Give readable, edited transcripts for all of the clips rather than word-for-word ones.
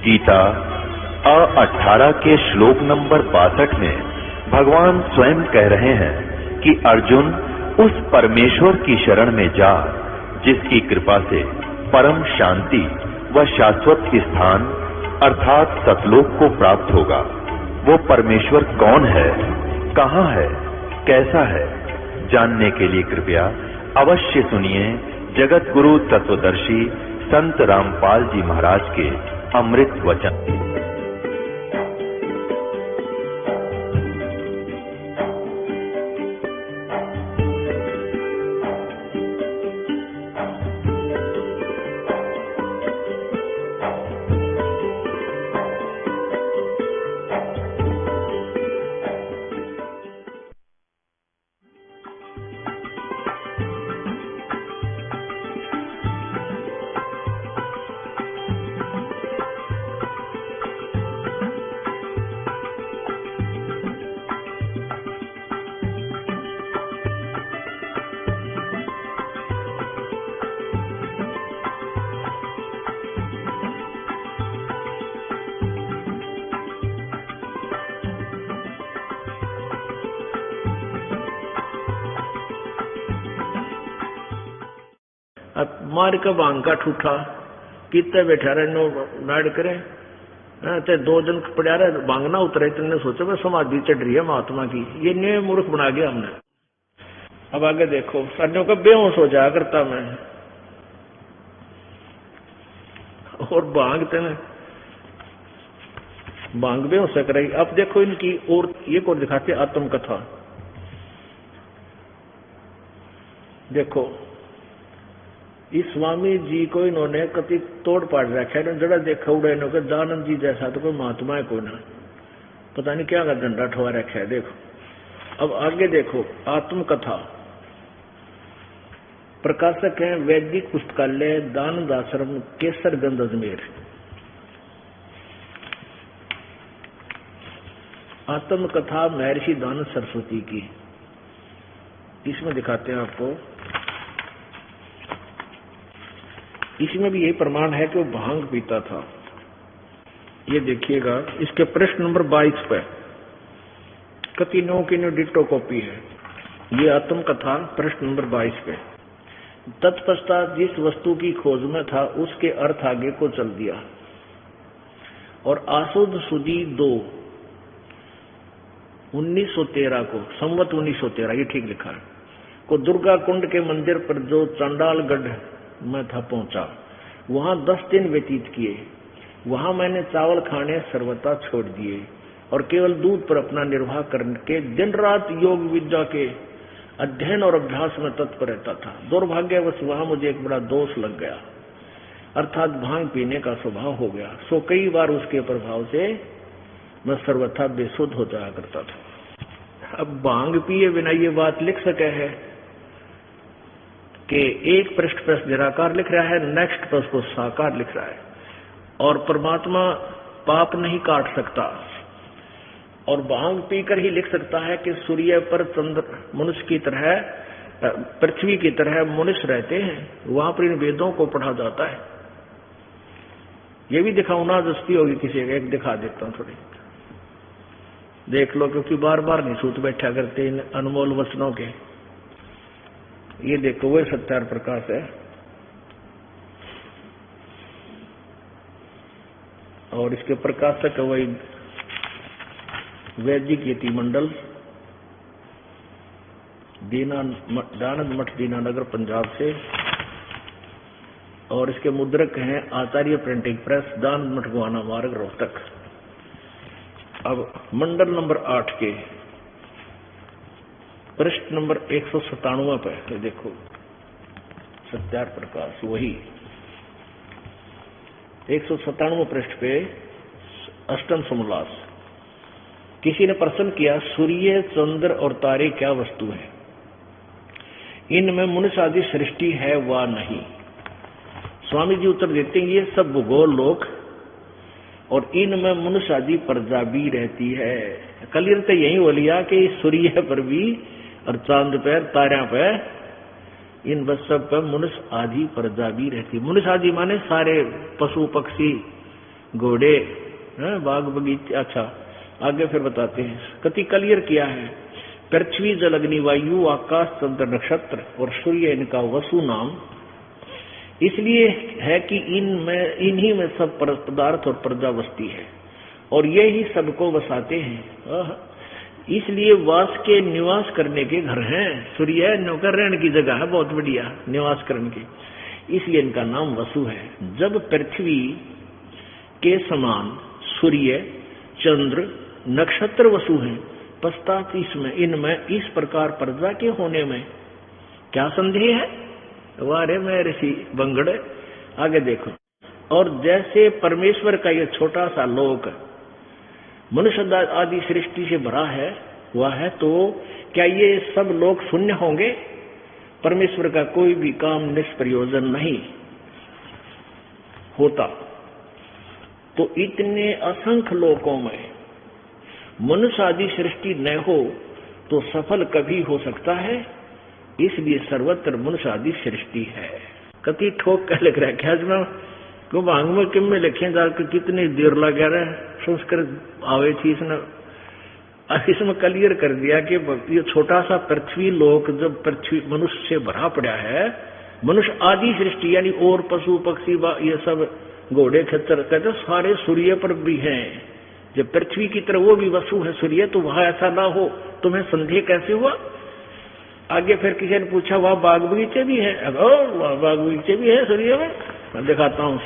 गीता 18 के श्लोक नंबर 62 में भगवान स्वयं कह रहे हैं कि अर्जुन उस परमेश्वर की शरण में जा जिसकी कृपा से परम शांति व शाश्वत स्थान अर्थात सतलोक को प्राप्त होगा। वो परमेश्वर कौन है, कहाँ है, कैसा है, जानने के लिए कृपया अवश्य सुनिए जगत गुरु तत्वदर्शी संत रामपाल जी महाराज के अमृत वचन। मार के भांग का ठूठा कितने बैठा रहे नो नाड़ करे ते 2 दिन पड़ा रहे भांग ना उतरे। तुमने सोचा मैं समाधि चढ़ रही है महात्मा की, ये नए मूर्ख बना गया हमने। अब आगे देखो, साडियों का बेहोश हो जाया करता मैं और भांग तेने भांग बेहोश करेगी। अब देखो इनकी और ये को दिखाते आत्मकथा। देखो इस स्वामी जी को इन्होंने कति तोड़ पाड़ रखा है, जड़ा देखा उड़ा इन्होंने दानंद जी जैसा तो कोई महात्मा है कोई ना, पता नहीं क्या का डंडा ठोआ रखा है। देखो अब आगे देखो, आत्मकथा। प्रकाशक है वैदिक पुस्तकालय दानंद आश्रम केसरगंज अजमेर। आत्मकथा महर्षि दानंद सरस्वती की। इसमें दिखाते हैं आपको, इसमें भी यही प्रमाण है कि वो भांग पीता था। ये देखिएगा इसके प्रश्न नंबर 22 पे कति नो की नो डिटो कॉपी है। ये आत्मकथा प्रश्न नंबर 22 पे। तत्पश्चात जिस वस्तु की खोज में था उसके अर्थ आगे को चल दिया और आसुद सुदी 2 1913 को, संवत 1913 ये ठीक लिखा है, को दुर्गा कुंड के मंदिर पर जो चांडालगढ़ मैं था पहुंचा, वहां 10 दिन व्यतीत किए। वहां मैंने चावल खाने सर्वथा छोड़ दिए और केवल दूध पर अपना निर्वाह करके दिन रात योग विद्या के अध्ययन और अभ्यास में तत्पर रहता था। दुर्भाग्यवश वहां मुझे एक बड़ा दोष लग गया, अर्थात भांग पीने का स्वभाव हो गया। सो कई बार उसके प्रभाव से मैं सर्वथा बेसुध हो जाया करता था। अब भांग पिए बिना ये बात लिख सके है कि एक पृष्ठ पर निराकार लिख रहा है, नेक्स्ट पर उसको साकार लिख रहा है, और परमात्मा पाप नहीं काट सकता और भांग पीकर ही लिख सकता है कि सूर्य पर चंद्र मनुष्य की तरह, पृथ्वी की तरह मनुष्य रहते हैं, वहां पर इन वेदों को पढ़ा जाता है। ये भी दिखाऊं ना, दस्ती होगी किसी का, एक दिखा देता हूं थोड़ी देख लो, क्योंकि बार बार नहीं सूत बैठा करते इन अनमोल वचनों के। ये देखो वह सत्यार प्रकाश है और इसके प्रकाशक वही वैदिक यति मंडल दानंद मठ दीनानगर पंजाब से, और इसके मुद्रक हैं आचार्य प्रिंटिंग प्रेस दानंद मठ गुआना मार्ग रोहतक। अब मंडल नंबर 8 के पृष्ठ नंबर 197 पे देखो, सत्यार प्रकाश वही 197 पृष्ठ पे अष्टम समोल्लास। किसी ने प्रश्न किया, सूर्य चंद्र और तारे क्या वस्तु है, इनमें मनुष्य आदि सृष्टि है वा नहीं? स्वामी जी उत्तर देते हैं, ये सब भूगोल लोक और इनमें मनुष्य आदि प्रजा भी रहती है। कलियर तो यही बोलिया कि सूर्य पर भी और चांद पर तारा पर इन बस सब पर मनुष्य आदि प्रजा भी रहती। मनुष्य आदि माने सारे पशु पक्षी घोड़े, बाग बगीचे। अच्छा आगे फिर बताते हैं, कति क्लियर किया है। पृथ्वी जल अग्नि वायु आकाश चंद्र नक्षत्र और सूर्य इनका वसु नाम इसलिए है कि इन्हीं में सब पदार्थ और प्रजा बसती है और ये ही सबको बसाते हैं। इसलिए वास के निवास करने के घर हैं। सूर्य नौकर रहने की जगह है, बहुत बढ़िया निवास करने की, इसलिए इनका नाम वसु है। जब पृथ्वी के समान सूर्य चंद्र नक्षत्र वसु हैं, पश्चात इसमें इनमें इस प्रकार प्रजा के होने में क्या संदेह है। वारे में ऋषि बंगड़। आगे देखो, और जैसे परमेश्वर का ये छोटा सा लोक मनुष्य आदि सृष्टि से भरा है वह है, तो क्या ये सब लोग शून्य होंगे। परमेश्वर का कोई भी काम निष्प्रयोजन नहीं होता। तो इतने असंख्य लोकों में मनुष्य आदि सृष्टि न हो तो सफल कभी हो सकता है। इसलिए सर्वत्र मनुष्य आदि सृष्टि है। कति ठोक कह लिख रहा है क्या जमा को भांग में किम में लिखे जाकर कितनी देर लगा रहा संस्कृत आवे थी इसमें क्लियर कर दिया कि ये छोटा सा पृथ्वी लोक जब पृथ्वी मनुष्य से भरा पड़ा है, मनुष्य आदि सृष्टि यानी और पशु पक्षी ये सब घोड़े खच्चर कहते सारे सूर्य पर भी हैं। जब पृथ्वी की तरह वो भी वसु है सूर्य, तो वहां ऐसा ना हो तुम्हें संदेह कैसे हुआ। आगे फिर किसी ने पूछा वहां बाग बगीचे भी है। वहां बाग बगीचे भी है सूर्य में, मैं दिखाता हूं।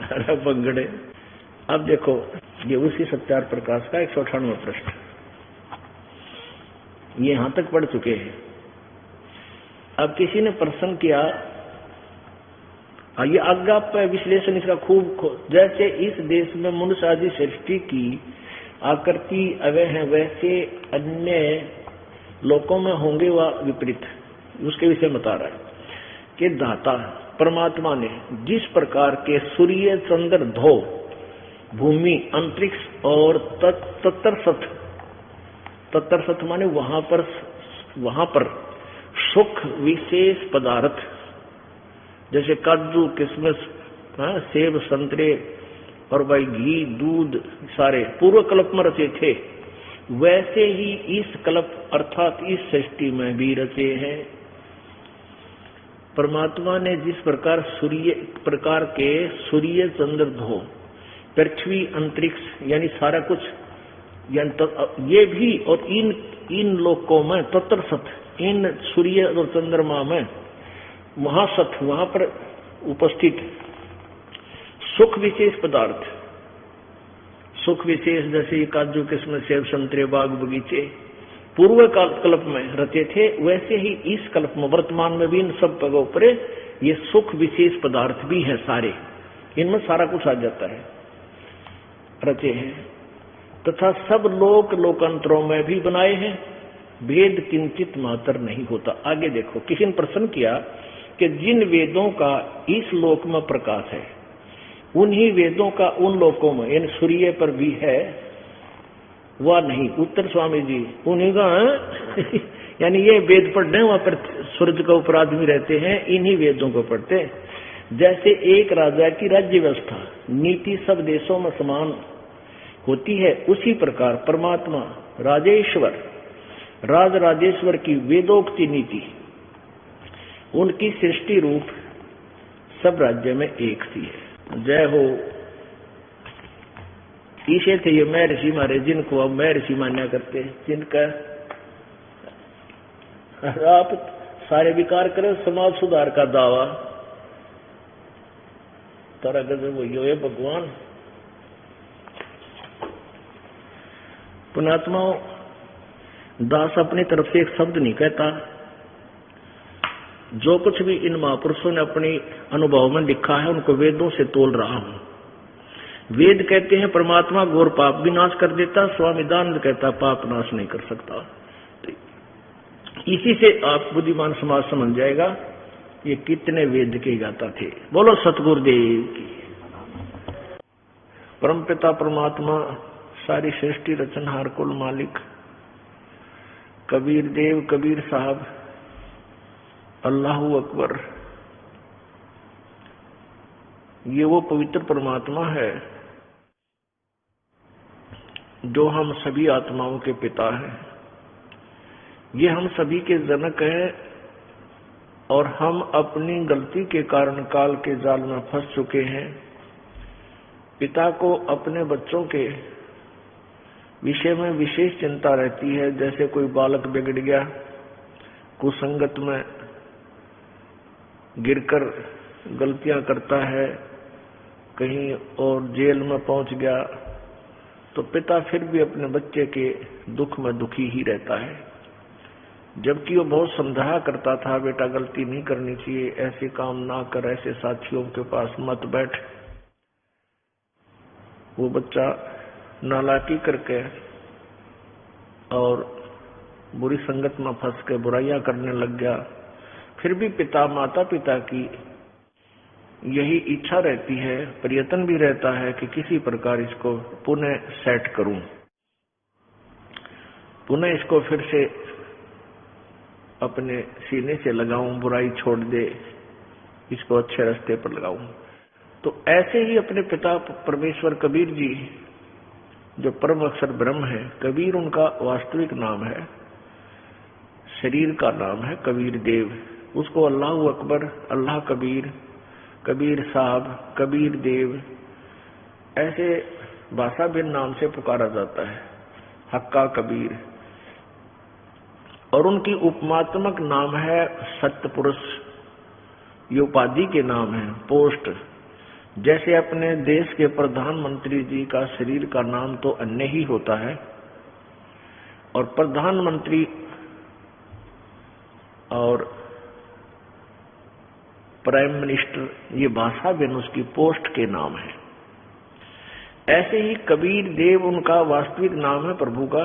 अरे बंगड़े। अब देखो ये उसी सत्यार प्रकाश का 198वां पृष्ठ, ये यहां तक पढ़ चुके हैं। अब किसी ने प्रश्न किया, ये आज्ञा पर विश्लेषण इसका खूब जैसे इस देश में मनुष्य आदि सृष्टि की आकृति अवय है, वैसे अन्य लोकों में होंगे व विपरीत। उसके विषय बता रहा है कि दाता परमात्मा ने जिस प्रकार के सूर्य चंद्र धो भूमि अंतरिक्ष और तत्तर सत माने वहां पर सुख विशेष पदार्थ जैसे काजू किशमिश सेब संतरे और भाई घी दूध सारे पूर्व कल्प में रचे थे, वैसे ही इस कल्प अर्थात इस सृष्टि में भी रचे हैं। परमात्मा ने जिस प्रकार के सूर्य चंद्र धो पृथ्वी अंतरिक्ष यानी सारा कुछ ये भी और इन लोकों में तत्सत इन सूर्य और चंद्रमा में महासत वहां पर उपस्थित सुख विशेष पदार्थ, सुख विशेष जैसे काजू किस्म सेब संतरे बाग बगीचे पूर्व कल्प में रचे थे, वैसे ही इस कल्प में वर्तमान में भी इन सब जगहों पर ये सुख विशेष पदार्थ भी है। सारे इनमें सारा कुछ आ जाता है, रचे हैं। तथा सब लोकांतरों में भी बनाए हैं, भेद किंचित मात्र नहीं होता। आगे देखो, किसी ने प्रश्न किया कि जिन वेदों का इस लोक में प्रकाश है, उन्हीं वेदों का उन लोकों में यानी सूर्य पर भी है वह नहीं। उत्तर स्वामी जी उन्हीं का यानी ये वेद पढ़ने वहां पर सूर्य के ऊपर आदमी रहते हैं, इन्हीं वेदों को पढ़ते हैं। जैसे एक राजा की राज्य व्यवस्था नीति सब देशों में समान होती है, उसी प्रकार परमात्मा राजेश्वर राजेश्वर की वेदोक्ति नीति उनकी सृष्टि रूप सब राज्य में एक सी है। जय हो। इसे थे ये महर्षि मारे जिनको अब महर्षि मान्या करते हैं, जिनका आप सारे विकार करें समाज सुधार का दावा तारा गजब वो यो है भगवान। पुणात्माओं, दास अपनी तरफ से एक शब्द नहीं कहता। जो कुछ भी इन महापुरुषों ने अपने अनुभव में लिखा है उनको वेदों से तोल रहा हूं। वेद कहते हैं परमात्मा घोर पाप भी नाश कर देता, स्वामी दानंद कहता पाप नाश नहीं कर सकता। तो इसी से आप बुद्धिमान समाज समझ जाएगा ये कितने वेद के गाता थे। बोलो सतगुरुदेव की। परमपिता परमात्मा सारी सृष्टि रचनहार कुल मालिक कबीर देव कबीर साहब अल्लाहू अकबर, ये वो पवित्र परमात्मा है जो हम सभी आत्माओं के पिता हैं। ये हम सभी के जनक हैं और हम अपनी गलती के कारण काल के जाल में फंस चुके हैं। पिता को अपने बच्चों के विषय में विशेष चिंता रहती है। जैसे कोई बालक बिगड़ गया, कुसंगत में गिरकर गलतियां करता है, कहीं और जेल में पहुंच गया, तो पिता फिर भी अपने बच्चे के दुख में दुखी ही रहता है। जबकि वो बहुत समझाया करता था, बेटा गलती नहीं करनी चाहिए, ऐसे काम ना कर, ऐसे साथियों के पास मत बैठ। वो बच्चा नालायकी करके और बुरी संगत में फंस के बुराइयां करने लग गया। फिर भी माता पिता की यही इच्छा रहती है, प्रयत्न भी रहता है कि किसी प्रकार इसको पुनः सेट करूं, पुनः इसको फिर से अपने सीने से लगाऊं, बुराई छोड़ दे, इसको अच्छे रास्ते पर लगाऊं। तो ऐसे ही अपने पिता परमेश्वर कबीर जी, जो परम अक्षर ब्रह्म है, कबीर उनका वास्तविक नाम है, शरीर का नाम है कबीर देव। उसको अल्लाह अकबर, अल्लाह कबीर, कबीर साहब, कबीर देव, ऐसे भाषा भिन्न नाम से पुकारा जाता है, हक्का कबीर। और उनकी उपमात्मक नाम है सत्पुरुष, ये उपाधि के नाम है, पोस्ट। जैसे अपने देश के प्रधानमंत्री जी का शरीर का नाम तो अन्य ही होता है, और प्रधानमंत्री और प्राइम मिनिस्टर ये भाषा भिन्न उसकी पोस्ट के नाम है। ऐसे ही कबीर देव उनका वास्तविक नाम है प्रभु का,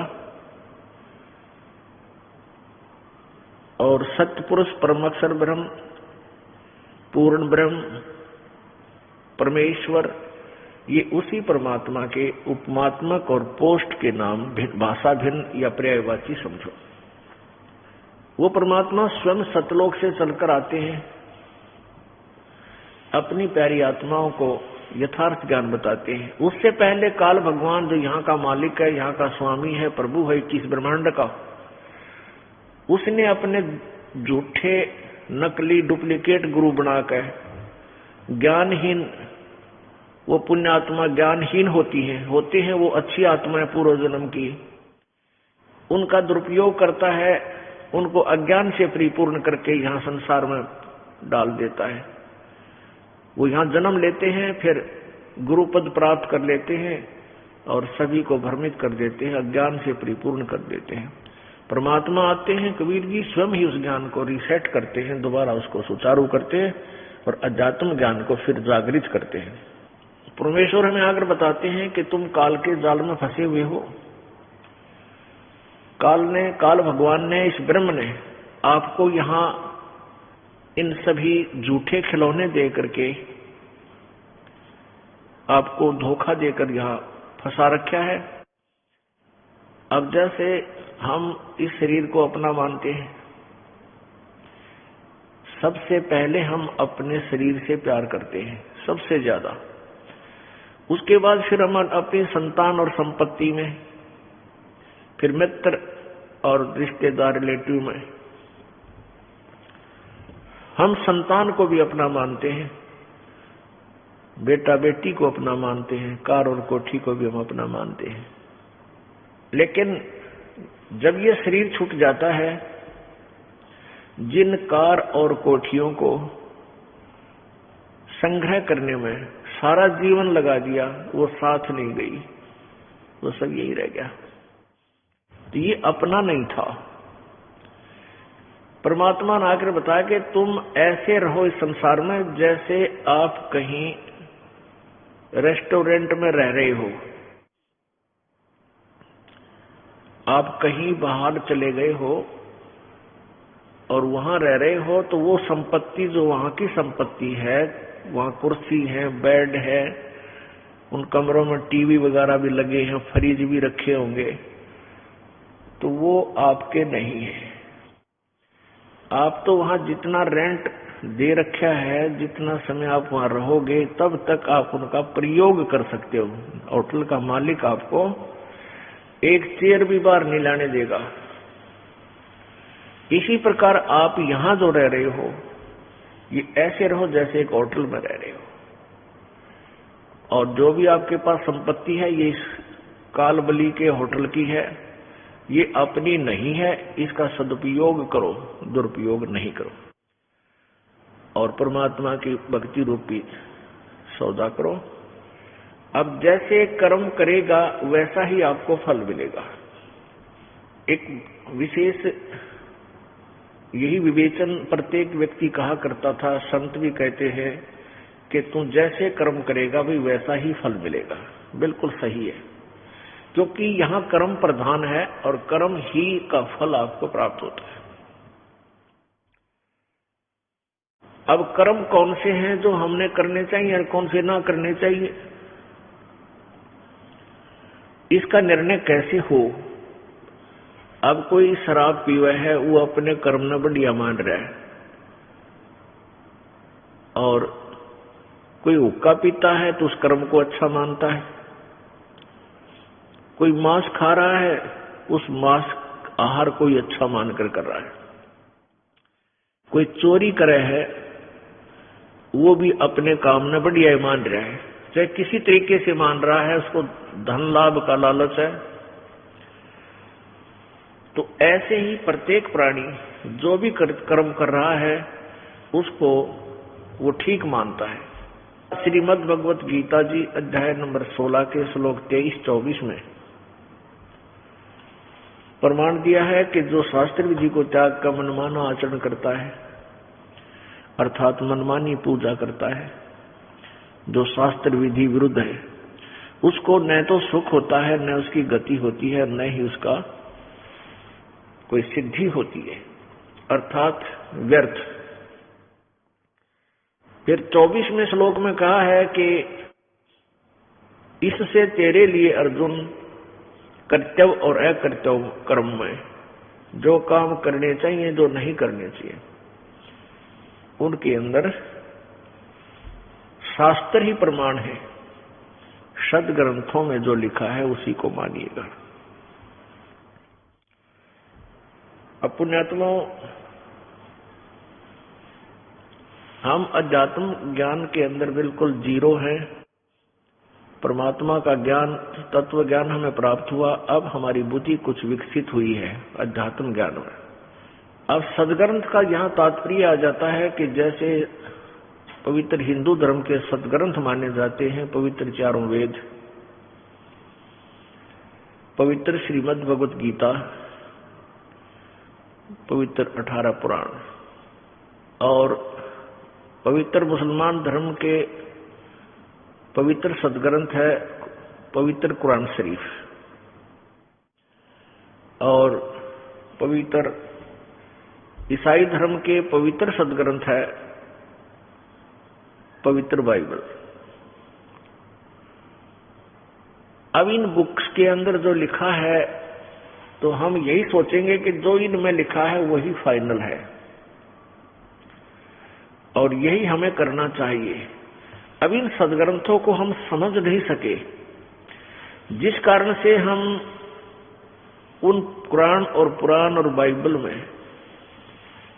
और सत्पुरुष परमाक्षर ब्रह्म, पूर्ण ब्रह्म, परमेश्वर, ये उसी परमात्मा के उपमात्मक और पोस्ट के नाम भाषा भिन्न या पर्यायवाची समझो। वो परमात्मा स्वयं सतलोक से चलकर आते हैं, अपनी प्यारी आत्माओं को यथार्थ ज्ञान बताते हैं। उससे पहले काल भगवान, जो यहाँ का मालिक है, यहाँ का स्वामी है, प्रभु है 21 ब्रह्मांड का, उसने अपने झूठे नकली डुप्लीकेट गुरु बनाकर ज्ञानहीन, वो पुण्य आत्मा ज्ञानहीन होते हैं वो अच्छी आत्माएं पूर्व जन्म की, उनका दुरुपयोग करता है, उनको अज्ञान से परिपूर्ण करके यहाँ संसार में डाल देता है। वो यहाँ जन्म लेते हैं, फिर गुरु पद प्राप्त कर लेते हैं और सभी को भ्रमित कर देते हैं, अज्ञान से परिपूर्ण कर देते हैं। परमात्मा आते हैं, कबीर जी स्वयं ही उस ज्ञान को रिसेट करते हैं, दोबारा उसको सुचारू करते हैं और अध्यात्म ज्ञान को फिर जागृत करते हैं। परमेश्वर हमें आकर बताते हैं कि तुम काल के जाल में फंसे हुए हो। काल भगवान ने, इस ब्रह्म ने आपको यहाँ इन सभी झूठे खिलौने दे करके, आपको धोखा देकर यहाँ फंसा रखा है। अब जैसे हम इस शरीर को अपना मानते हैं, सबसे पहले हम अपने शरीर से प्यार करते हैं सबसे ज्यादा, उसके बाद फिर हम अपनी संतान और संपत्ति में, फिर मित्र और रिश्तेदार रिलेटिव में। हम संतान को भी अपना मानते हैं, बेटा बेटी को अपना मानते हैं, कार और कोठी को भी हम अपना मानते हैं। लेकिन जब ये शरीर छूट जाता है, जिन कार और कोठियों को संग्रह करने में सारा जीवन लगा दिया, वो साथ नहीं गई, वो सब यही रह गया। तो ये अपना नहीं था। परमात्मा ने आकर बताया कि तुम ऐसे रहो इस संसार में जैसे आप कहीं रेस्टोरेंट में रह रहे हो, आप कहीं बाहर चले गए हो और वहां रह रहे हो, तो वो संपत्ति जो वहां की संपत्ति है, वहां कुर्सी है, बेड है, उन कमरों में टीवी वगैरह भी लगे हैं, फ्रिज भी रखे होंगे, तो वो आपके नहीं है। आप तो वहां जितना रेंट दे रखा है, जितना समय आप वहां रहोगे तब तक आप उनका प्रयोग कर सकते हो। होटल का मालिक आपको एक चेयर भी बाहर नहीं लाने देगा। इसी प्रकार आप यहां जो रह रहे हो, ये ऐसे रहो जैसे एक होटल में रह रहे हो, और जो भी आपके पास संपत्ति है ये इस कालबली के होटल की है, ये अपनी नहीं है। इसका सदुपयोग करो, दुरुपयोग नहीं करो, और परमात्मा की भक्ति रूपी सौदा करो। अब जैसे कर्म करेगा वैसा ही आपको फल मिलेगा। एक विशेष यही विवेचन प्रत्येक व्यक्ति कहा करता था, संत भी कहते हैं कि तू जैसे कर्म करेगा भी वैसा ही फल मिलेगा। बिल्कुल सही है, क्योंकि यहाँ कर्म प्रधान है और कर्म ही का फल आपको प्राप्त होता है। अब कर्म कौन से हैं जो हमने करने चाहिए और कौन से ना करने चाहिए, इसका निर्णय कैसे हो। अब कोई शराब पीवा है, वो अपने कर्म ने बढ़िया मान रहा है, और कोई हुक्का पीता है तो उस कर्म को अच्छा मानता है। कोई मांस खा रहा है, उस मांस आहार को ही अच्छा मानकर कर रहा है। कोई चोरी करे है, वो भी अपने काम ने बढ़िया मान रहा है, चाहे किसी तरीके से मान रहा है, उसको धन लाभ का लालच है। तो ऐसे ही प्रत्येक प्राणी जो भी कर्म कर रहा है उसको वो ठीक मानता है। श्रीमद् भगवत गीता जी अध्याय नंबर 16 के श्लोक 23-24 में प्रमाण दिया है कि जो शास्त्र विधि को त्याग का मनमाना आचरण करता है, अर्थात मनमानी पूजा करता है, जो शास्त्र विधि विरुद्ध है, उसको न तो सुख होता है, न उसकी गति होती है, न ही उसका कोई सिद्धि होती है, अर्थात व्यर्थ। फिर 24वें श्लोक में कहा है कि इससे तेरे लिए अर्जुन कर्तव्य और अकर्तव्य कर्म में जो काम करने चाहिए, जो नहीं करने चाहिए, उनके अंदर शास्त्र ही प्रमाण है। सदग्रंथों में जो लिखा है उसी को मानिएगा। अब पुण्यात्मा, हम अध्यात्म ज्ञान के अंदर बिल्कुल जीरो हैं। परमात्मा का ज्ञान, तत्व ज्ञान हमें प्राप्त हुआ, अब हमारी बुद्धि कुछ विकसित हुई है अध्यात्म ज्ञान में। अब सदग्रंथ का यहाँ तात्पर्य आ जाता है कि जैसे पवित्र हिंदू धर्म के सदग्रंथ माने जाते हैं, पवित्र चारों वेद, पवित्र श्रीमद् भगवत गीता, पवित्र 18 पुराण, और पवित्र मुसलमान धर्म के पवित्र सदग्रंथ है पवित्र कुरान शरीफ, और पवित्र ईसाई धर्म के पवित्र सदग्रंथ है पवित्र बाइबल। अब इन बुक्स के अंदर जो लिखा है, तो हम यही सोचेंगे कि जो इनमें लिखा है वही फाइनल है, और यही हमें करना चाहिए। अब इन सदग्रंथों को हम समझ नहीं सके, जिस कारण से हम उन कुरान और पुराण और बाइबल में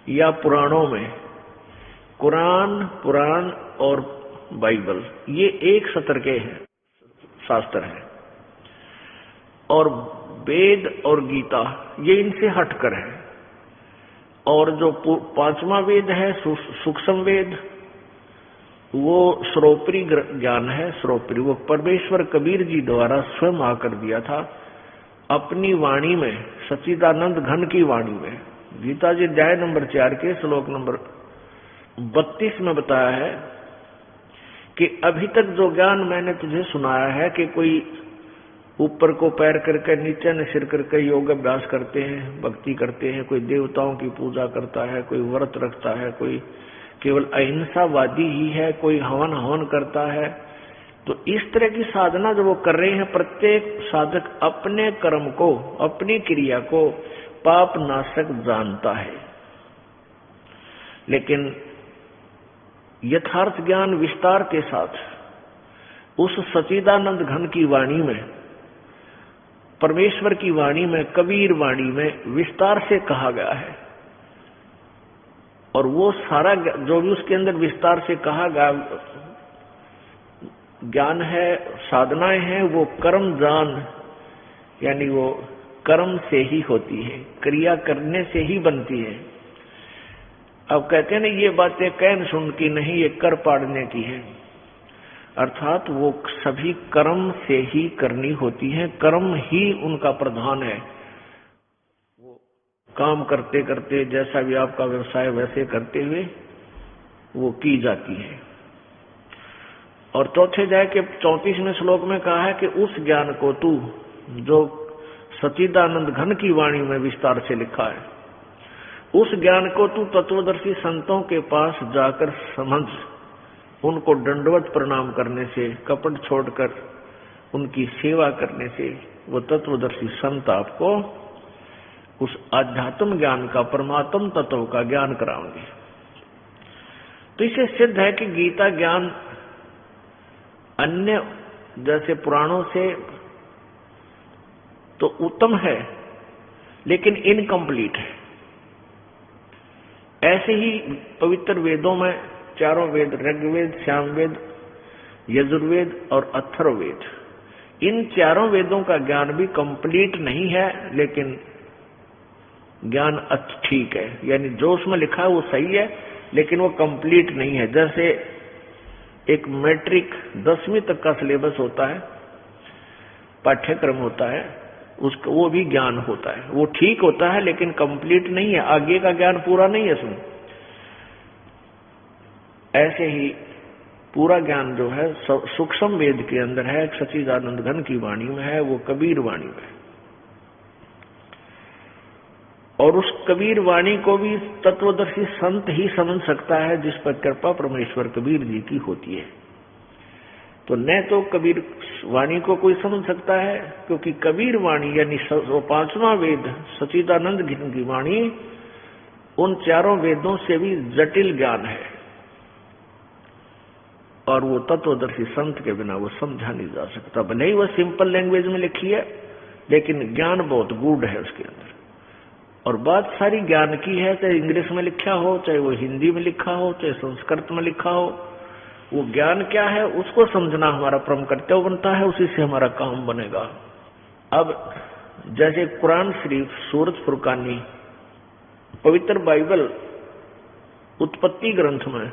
या पुराणों में, कुरान, पुराण और बाइबल ये एक सत्र के हैं, शास्त्र हैं, और वेद और गीता ये इनसे हटकर है। और जो 5वां वेद है सूक्ष्म वेद, वो श्रोत्री ज्ञान है। श्रोत्री वो परमेश्वर कबीर जी द्वारा स्वयं आकर दिया था अपनी वाणी में, सच्चिदानंद घन की वाणी में। गीता जी अध्याय नंबर 4 के श्लोक नंबर 32 में बताया है कि अभी तक जो ज्ञान मैंने तुझे सुनाया है कि कोई ऊपर को पैर करके नीचे न सिर करके योग अभ्यास करते हैं, भक्ति करते हैं, कोई देवताओं की पूजा करता है, कोई व्रत रखता है, कोई केवल अहिंसावादी ही है, कोई हवन करता है। तो इस तरह की साधना जो वो कर रहे हैं, प्रत्येक साधक अपने कर्म को, अपनी क्रिया को पाप नाशक जानता है, लेकिन यथार्थ ज्ञान विस्तार के साथ उस सच्चिदानंद घन की वाणी में, परमेश्वर की वाणी में, कबीर वाणी में विस्तार से कहा गया है। और वो सारा जो भी उसके अंदर विस्तार से कहा गया ज्ञान है, साधनाएं हैं, वो कर्म जान, यानी वो कर्म से ही होती है, क्रिया करने से ही बनती है। अब कहते हैं ना, ये बातें कहन सुन की नहीं, ये कर पाड़ने की है। अर्थात वो सभी कर्म से ही करनी होती है, कर्म ही उनका प्रधान है। वो काम करते करते, जैसा भी आपका व्यवसाय वैसे करते हुए वो की जाती है। और चौथे अध्याय के 34वें श्लोक में कहा है कि उस ज्ञान को तू, जो सच्चिदानंद घन की वाणी में विस्तार से लिखा है, उस ज्ञान को तू तत्वदर्शी संतों के पास जाकर समझ, उनको दंडवत प्रणाम करने से, कपट छोड़कर उनकी सेवा करने से वो तत्वदर्शी संत आपको उस आध्यात्म ज्ञान का, परमात्म तत्व का ज्ञान कराएंगे। तो इसे सिद्ध है कि गीता ज्ञान अन्य जैसे पुराणों से तो उत्तम है, लेकिन इनकम्प्लीट है। ऐसे ही पवित्र वेदों में चारों वेद, ऋग्वेद, सामवेद, यजुर्वेद और अथर्ववेद, इन चारों वेदों का ज्ञान भी कंप्लीट नहीं है, लेकिन ज्ञान ठीक है। यानी जो उसमें लिखा है वो सही है, लेकिन वो कंप्लीट नहीं है। जैसे एक मैट्रिक 10वीं तक का सिलेबस होता है, पाठ्यक्रम होता है, उसका वो भी ज्ञान होता है, वो ठीक होता है लेकिन कंप्लीट नहीं है, आगे का ज्ञान पूरा नहीं है उसमें। ऐसे ही पूरा ज्ञान जो है सूक्ष्म वेद के अंदर है, सच्चिदानंद घन की वाणी में है, वो कबीर वाणी में है। और उस कबीर वाणी को भी तत्वदर्शी संत ही समझ सकता है, जिस पर कृपा परमेश्वर कबीर जी की होती है। तो न तो कबीर वाणी को कोई समझ सकता है, क्योंकि कबीर वाणी यानी 5वां वेद सच्चिदानंद घन की वाणी उन चारों वेदों से भी जटिल ज्ञान है, और वो तत्वदर्शी संत के बिना वो समझा नहीं जा सकता। भले ही वो सिंपल लैंग्वेज में लिखी है, लेकिन ज्ञान बहुत गूढ़ है उसके अंदर। और बात सारी ज्ञान की है, चाहे इंग्लिश में लिखा हो, चाहे वो हिंदी में लिखा हो, चाहे संस्कृत में लिखा हो, वो ज्ञान क्या है उसको समझना हमारा परम कर्तव्य बनता है, उसी से हमारा काम बनेगा। अब जैसे कुरान शरीफ, सूरत फुरकानी, पवित्र बाइबल, उत्पत्ति ग्रंथ में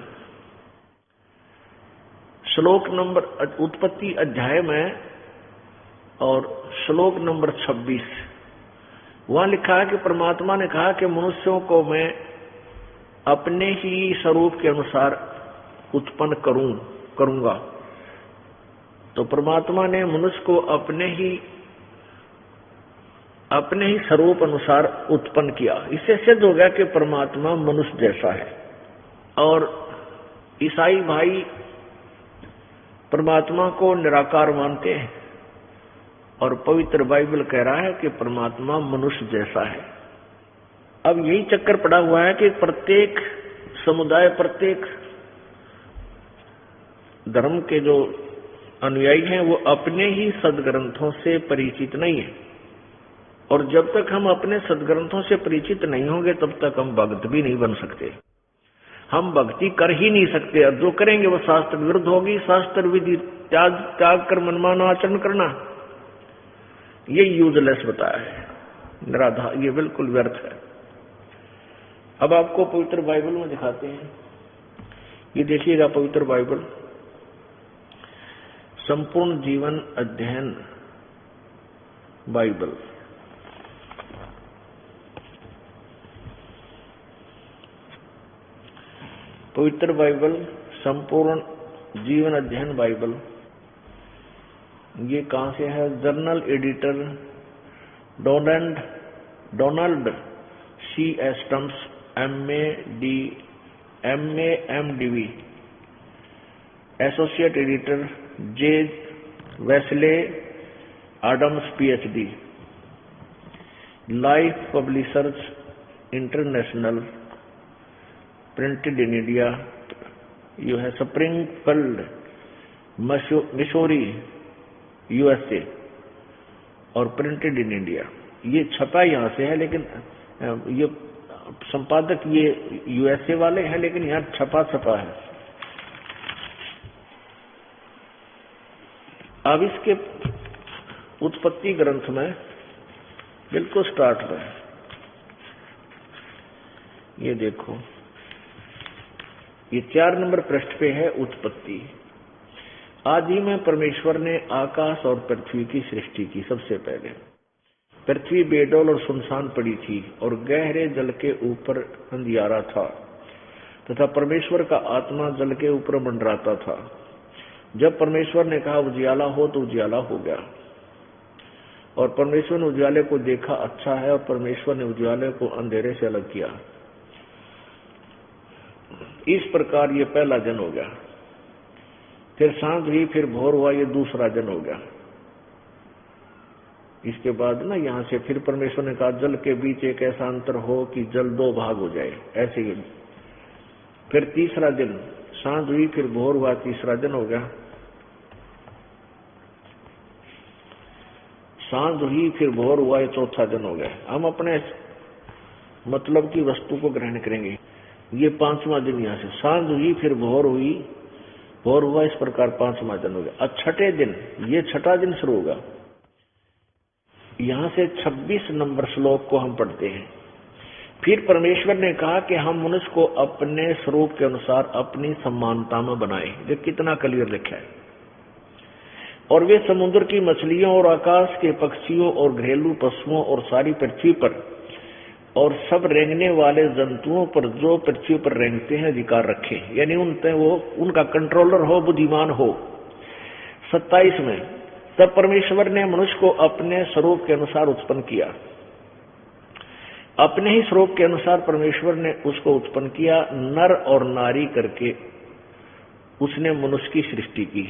श्लोक नंबर, उत्पत्ति अध्याय में और श्लोक नंबर 26, वहां लिखा है कि परमात्मा ने कहा कि मनुष्यों को मैं अपने ही स्वरूप के अनुसार उत्पन्न करूंगा। तो परमात्मा ने मनुष्य को अपने ही स्वरूप अनुसार उत्पन्न किया। इससे सिद्ध हो गया कि परमात्मा मनुष्य जैसा है। और ईसाई भाई परमात्मा को निराकार मानते हैं, और पवित्र बाइबल कह रहा है कि परमात्मा मनुष्य जैसा है। अब यही चक्कर पड़ा हुआ है कि प्रत्येक समुदाय, प्रत्येक धर्म के जो अनुयायी हैं वो अपने ही सदग्रंथों से परिचित नहीं है। और जब तक हम अपने सदग्रंथों से परिचित नहीं होंगे तब तक हम भक्त भी नहीं बन सकते, हम भक्ति कर ही नहीं सकते। और जो करेंगे वो शास्त्र विरुद्ध होगी। शास्त्र विधि त्याग कर मनमाना आचरण करना, ये यूजलेस बताया है, निराधार, ये बिल्कुल व्यर्थ है। अब आपको पवित्र बाइबल में दिखाते हैं, ये देखिएगा पवित्र बाइबल, संपूर्ण जीवन अध्ययन बाइबल। पवित्र बाइबल, संपूर्ण जीवन अध्ययन बाइबल, ये कहां से है? Journal editor Donald C Estams MA MDV, associate editor J Wesley Adams PhD, Life Publishers International, printed in India, U है स्प्रिंगफील्ड, मिसौरी, यूएसए, और प्रिंटेड इन इंडिया। ये छपा यहाँ से है, लेकिन ये संपादक ये यूएसए वाले हैं, लेकिन यहाँ छपा है। अब इसके उत्पत्ति ग्रंथ में बिल्कुल स्टार्ट में ये देखो, ये 4 नंबर पृष्ठ पे है उत्पत्ति। आदि में परमेश्वर ने आकाश और पृथ्वी की सृष्टि की। सबसे पहले पृथ्वी बेडौल और सुनसान पड़ी थी और गहरे जल के ऊपर अंधियारा था, तथा परमेश्वर का आत्मा जल के ऊपर मंडराता था। जब परमेश्वर ने कहा उजियाला हो, तो उजियाला हो गया। और परमेश्वर ने उजियाले को देखा अच्छा है, और परमेश्वर ने उजियाले को अंधेरे से अलग किया। इस प्रकार ये पहला दिन हो गया। फिर सांझ हुई, फिर भोर हुआ, ये दूसरा दिन हो गया। इसके बाद ना यहां से फिर परमेश्वर ने कहा जल के बीच एक ऐसा अंतर हो कि जल 2 भाग हो जाए, ऐसे ही। फिर तीसरा दिन, सांझ हुई, फिर भोर हुआ, तीसरा दिन हो गया। सांझ हुई, फिर भोर हुआ, ये चौथा दिन हो गया। हम अपने मतलब की वस्तु को ग्रहण करेंगे। ये 5वां दिन, यहां से सांझ हुई, फिर भोर हुई, भोर हुआ, इस प्रकार 5वां दिन हो गया। अब छठे दिन, ये छठा दिन शुरू होगा। यहां से 26 नंबर श्लोक को हम पढ़ते हैं। फिर परमेश्वर ने कहा कि हम मनुष्य को अपने स्वरूप के अनुसार अपनी समानता में बनाए। ये कितना क्लियर लिखा है। और वे समुद्र की मछलियों और आकाश के पक्षियों और घरेलू पशुओं और सारी पृथ्वी पर और सब रेंगने वाले जंतुओं पर जो पृथ्वी पर रेंगते हैं अधिकार रखे, यानी उनते वो उनका कंट्रोलर हो, बुद्धिमान हो। 27 में तब परमेश्वर ने मनुष्य को अपने स्वरूप के अनुसार उत्पन्न किया। अपने ही स्वरूप के अनुसार परमेश्वर ने उसको उत्पन्न किया, नर और नारी करके उसने मनुष्य की सृष्टि की।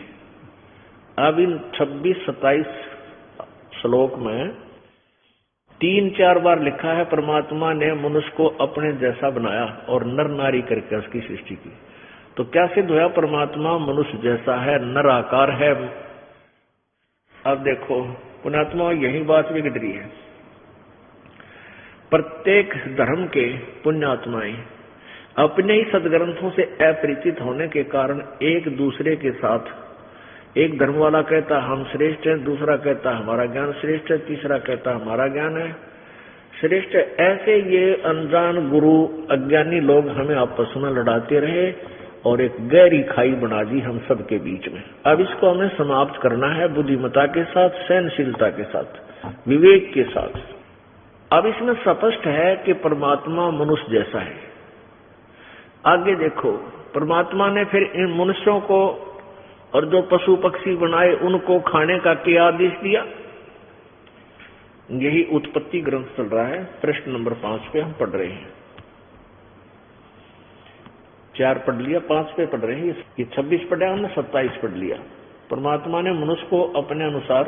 अब इन 26-27 श्लोक में 3-4 बार लिखा है परमात्मा ने मनुष्य को अपने जैसा बनाया और नर नारी करके उसकी सृष्टि की। तो क्या सिद्ध हुआ? परमात्मा मनुष्य जैसा है, नर आकार है। अब देखो पुण्यात्मा, यही बात बिगड़ रही है। प्रत्येक धर्म के पुण्यात्माएं अपने ही सदग्रंथों से अपरिचित होने के कारण एक दूसरे के साथ, एक धर्म वाला कहता हम श्रेष्ठ हैं, दूसरा कहता हमारा ज्ञान श्रेष्ठ है, तीसरा कहता हमारा ज्ञान है श्रेष्ठ है। ऐसे ये अनजान गुरु अज्ञानी लोग हमें आपस में लड़ाते रहे और एक गहरी खाई बना दी हम सब के बीच में। अब इसको हमें समाप्त करना है बुद्धिमत्ता के साथ, सहनशीलता के साथ, विवेक के साथ। अब इसमें स्पष्ट है कि परमात्मा मनुष्य जैसा है। आगे देखो, परमात्मा ने फिर इन मनुष्यों को और जो पशु पक्षी बनाए उनको खाने का क्या आदेश दिया? यही उत्पत्ति ग्रंथ चल रहा है, पृष्ठ नंबर 5 पे हम पढ़ रहे हैं। 4 पढ़ लिया, 5 पे पढ़ रहे हैं। ये 26 पढ़ा, हमने 27 पढ़ लिया। परमात्मा ने मनुष्य को अपने अनुसार,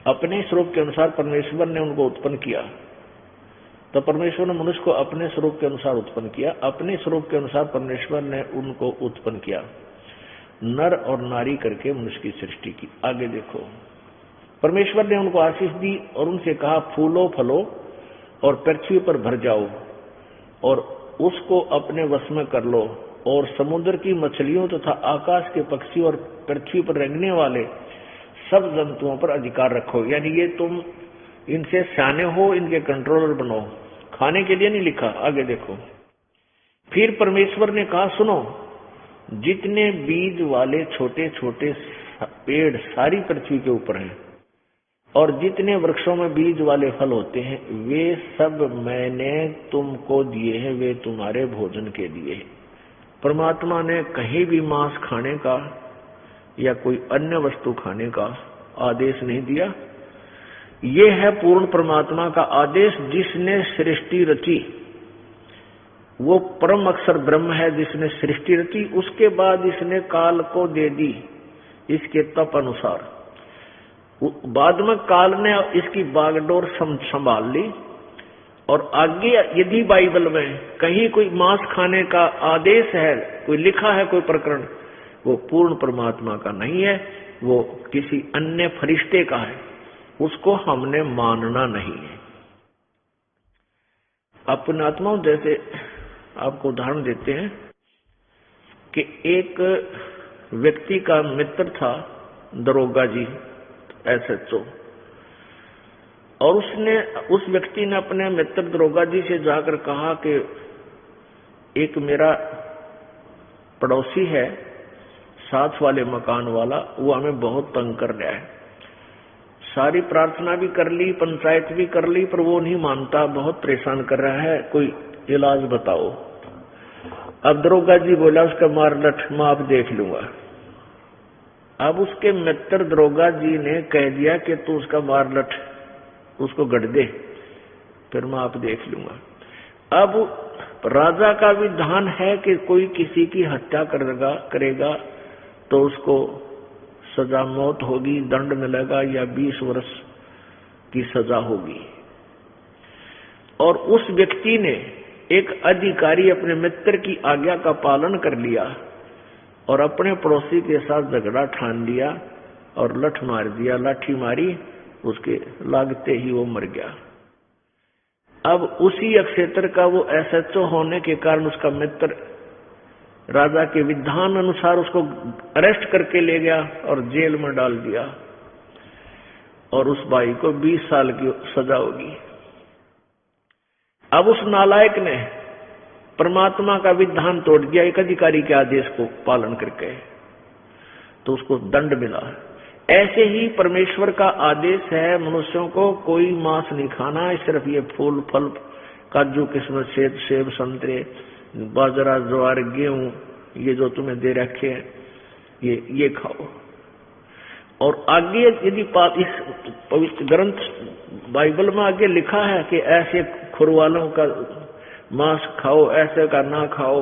अपने स्वरूप के अनुसार परमेश्वर ने उनको उत्पन्न किया। तो परमेश्वर ने मनुष्य को अपने स्वरूप के अनुसार उत्पन्न किया। अपने स्वरूप के अनुसार परमेश्वर ने उनको उत्पन्न किया, नर और नारी करके मनुष्य की सृष्टि की। आगे देखो, परमेश्वर ने उनको आशीष दी और उनसे कहा फूलो फलो और पृथ्वी पर भर जाओ और उसको अपने वश में कर लो और समुद्र की मछलियों तथा आकाश के पक्षी और पृथ्वी पर रेंगने वाले सब जंतुओं पर अधिकार रखो। यानी ये तुम इनसे सियाने हो, इनके कंट्रोलर बनो। खाने के लिए नहीं लिखा। आगे देखो, फिर परमेश्वर ने कहा सुनो, जितने बीज वाले छोटे छोटे पेड़ सारी पृथ्वी के ऊपर हैं और जितने वृक्षों में बीज वाले फल होते हैं वे सब मैंने तुमको दिए हैं, वे तुम्हारे भोजन के लिए हैं। परमात्मा ने कहीं भी मांस खाने का या कोई अन्य वस्तु खाने का आदेश नहीं दिया। ये है पूर्ण परमात्मा का आदेश, जिसने सृष्टि रची। वो परम अक्षर ब्रह्म है जिसने सृष्टि रची। उसके बाद इसने काल को दे दी इसके तप अनुसार। बाद में काल ने इसकी बागडोर संभाल ली और आगे यदि बाइबल में कहीं कोई मांस खाने का आदेश है, कोई लिखा है कोई प्रकरण, वो पूर्ण परमात्मा का नहीं है, वो किसी अन्य फरिश्ते का है, उसको हमने मानना नहीं है। अपने आत्माओं, जैसे आपको उदाहरण देते हैं कि एक व्यक्ति का मित्र था दरोगा जी, SHO, और उस व्यक्ति ने अपने मित्र दरोगा जी से जाकर कहा कि एक मेरा पड़ोसी है, साथ वाले मकान वाला, वो हमें बहुत तंग कर रहा है, सारी प्रार्थना भी कर ली, पंचायत भी कर ली, पर वो नहीं मानता, बहुत परेशान कर रहा है, कोई इलाज बताओ। अब दरोगा जी बोला उसका मार लठ मैं आप देख लूंगा। अब उसके मित्र दरोगा जी ने कह दिया कि तू उसका मार लठ उसको गढ़ दे, फिर मैं आप देख लूंगा। अब राजा का विधान है कि कोई किसी की हत्या करेगा तो उसको सजा मौत होगी, दंड मिलेगा या 20 वर्ष की सजा होगी। और उस व्यक्ति ने, एक अधिकारी, अपने मित्र की आज्ञा का पालन कर लिया और अपने पड़ोसी के साथ झगड़ा ठान लिया और लठ मार दिया, लाठी मारी, उसके लागते ही वो मर गया। अब उसी क्षेत्र का वो SHO होने के कारण उसका मित्र राजा के विधान अनुसार उसको अरेस्ट करके ले गया और जेल में डाल दिया, और उस भाई को 20 साल की सजा होगी। अब उस नालायक ने परमात्मा का विधान तोड़ दिया, एक अधिकारी के आदेश को पालन करके, तो उसको दंड मिला। ऐसे ही परमेश्वर का आदेश है मनुष्यों को कोई मांस नहीं खाना है, सिर्फ ये फूल फल, काजू किस्मत, सेब संतरे, बाजरा ज्वार गेहूं, ये जो तुम्हें दे रखे हैं ये खाओ। और आगे यदि इस पवित्र ग्रंथ बाइबल में आगे लिखा है कि ऐसे खुरवालों का मांस खाओ, ऐसे का ना खाओ,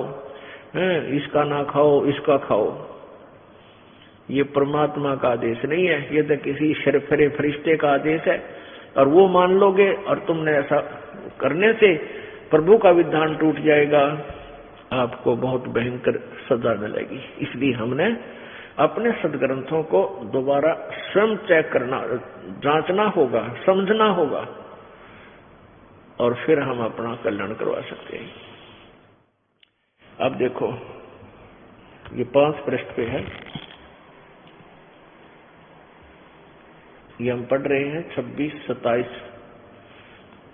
इसका ना खाओ, इसका खाओ, ये परमात्मा का आदेश नहीं है, ये तो किसी शरफरे फरिश्ते का आदेश है। और वो मान लोगे और तुमने ऐसा करने से प्रभु का विधान टूट जाएगा, आपको बहुत भयंकर सजा मिलेगी। इसलिए हमने अपने सदग्रंथों को दोबारा स्वयं चेक करना, जांचना होगा, समझना होगा, और फिर हम अपना कल्याण करवा सकते हैं। अब देखो, ये 5 पृष्ठ पे है, ये हम पढ़ रहे हैं 26-27।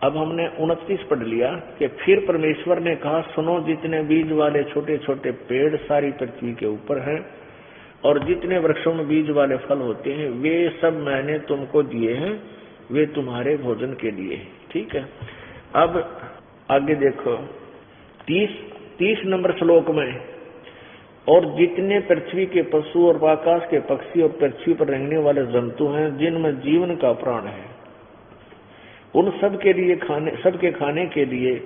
अब हमने 29 पढ़ लिया कि फिर परमेश्वर ने कहा, सुनो, जितने बीज वाले छोटे छोटे पेड़ सारी पृथ्वी के ऊपर हैं और जितने वृक्षों में बीज वाले फल होते हैं, वे सब मैंने तुमको दिए हैं, वे तुम्हारे भोजन के लिए। ठीक है। अब आगे देखो 30 नंबर श्लोक में, और जितने पृथ्वी के पशु और आकाश के पक्षी और पृथ्वी पर रहने वाले जंतु हैं जिनमें जीवन का प्राण है, उन सब के लिए सबके खाने के लिए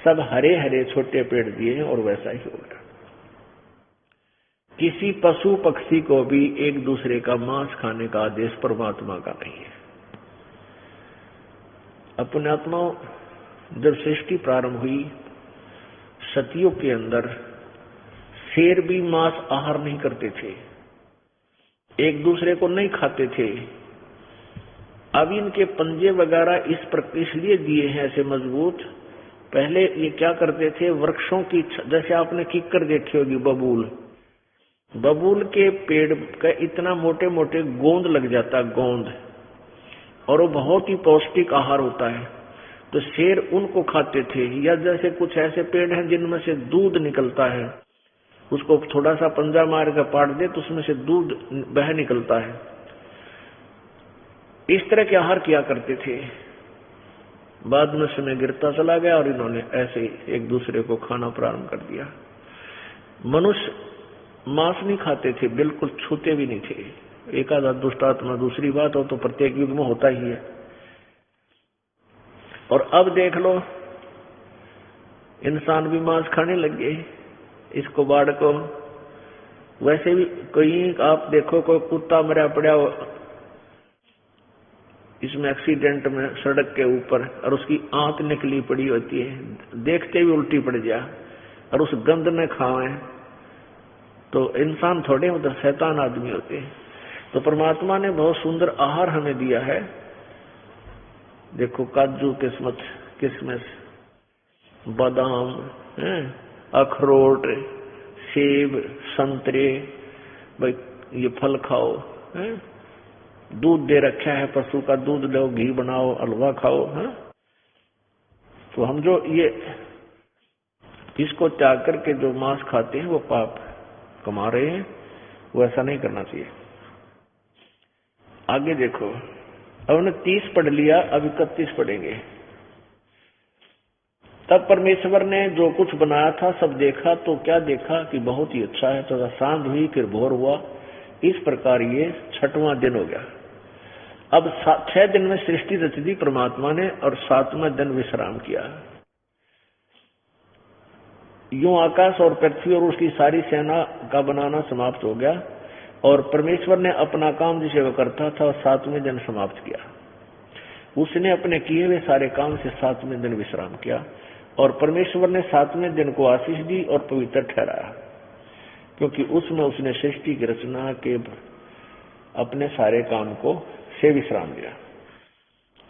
सब हरे हरे छोटे पेड़ दिए हैं, और वैसा ही होगा। किसी पशु पक्षी को भी एक दूसरे का मांस खाने का आदेश परमात्मा का नहीं है। अपने आत्मा जब सृष्टि प्रारंभ हुई, सतियुग के अंदर शेर भी मांस आहार नहीं करते थे, एक दूसरे को नहीं खाते थे। अब इनके पंजे वगैरह इसलिए दिए हैं ऐसे मजबूत। पहले ये क्या करते थे, वृक्षों की, जैसे आपने किक्कर देखी होगी, बबूल के पेड़ का इतना मोटे मोटे गोंद लग जाता, गोंद, और वो बहुत ही पौष्टिक आहार होता है, तो शेर उनको खाते थे। या जैसे कुछ ऐसे पेड़ हैं जिनमें से दूध निकलता है, उसको थोड़ा सा पंजा मार कर पाट दे तो उसमें से दूध बह निकलता है। इस तरह के आहार किया करते थे। बाद में समय गिरता चला गया और इन्होंने ऐसे एक दूसरे को खाना प्रारंभ कर दिया। मनुष्य मांस नहीं खाते थे, बिल्कुल छूते भी नहीं थे। एक आधा दुष्ट आत्मा, दूसरी बात हो तो प्रत्येक युग में होता ही है। और अब देख लो, इंसान भी मांस खाने लग गए, इसको बाढ़ को। वैसे भी कोई, आप देखो, कोई कुत्ता मरा पड़ा हो, इसमें एक्सीडेंट में सड़क के ऊपर और उसकी आंत निकली पड़ी होती है, देखते ही उल्टी पड़ जा, और उस गंध में खाएं तो इंसान थोड़े उधर शैतान आदमी होते हैं। तो परमात्मा ने बहुत सुंदर आहार हमें दिया है। देखो काजू किशमिश, बादाम, अखरोट, सेब, संतरे, भाई ये फल खाओ, दूध दे रखा है, पशु का दूध लो, घी बनाओ, हलवा खाओ, तो हम जो ये इसको त्याग करके जो मांस खाते हैं वो पाप कमा रहे हैं, वो ऐसा नहीं करना चाहिए। आगे देखो, अब हमने 30 पढ़ लिया, अब 31 पढ़ेंगे। तब परमेश्वर ने जो कुछ बनाया था सब देखा, तो क्या देखा कि बहुत ही अच्छा है। तो सांझ हुई, फिर भोर हुआ, इस प्रकार ये 6वां दिन हो गया। अब 6 दिन में सृष्टि रच दी परमात्मा ने, और 7वां दिन विश्राम किया। यूं आकाश और पृथ्वी और उसकी सारी सेना का बनाना समाप्त हो गया, और परमेश्वर ने अपना काम जिसे वह करता था 7वें दिन समाप्त किया। उसने अपने किए हुए सारे काम से 7वें दिन विश्राम किया, और परमेश्वर ने 7वें दिन को आशीष दी और पवित्र ठहराया, क्योंकि उसमें उसने सृष्टि की रचना के अपने सारे काम को से विश्राम दिया।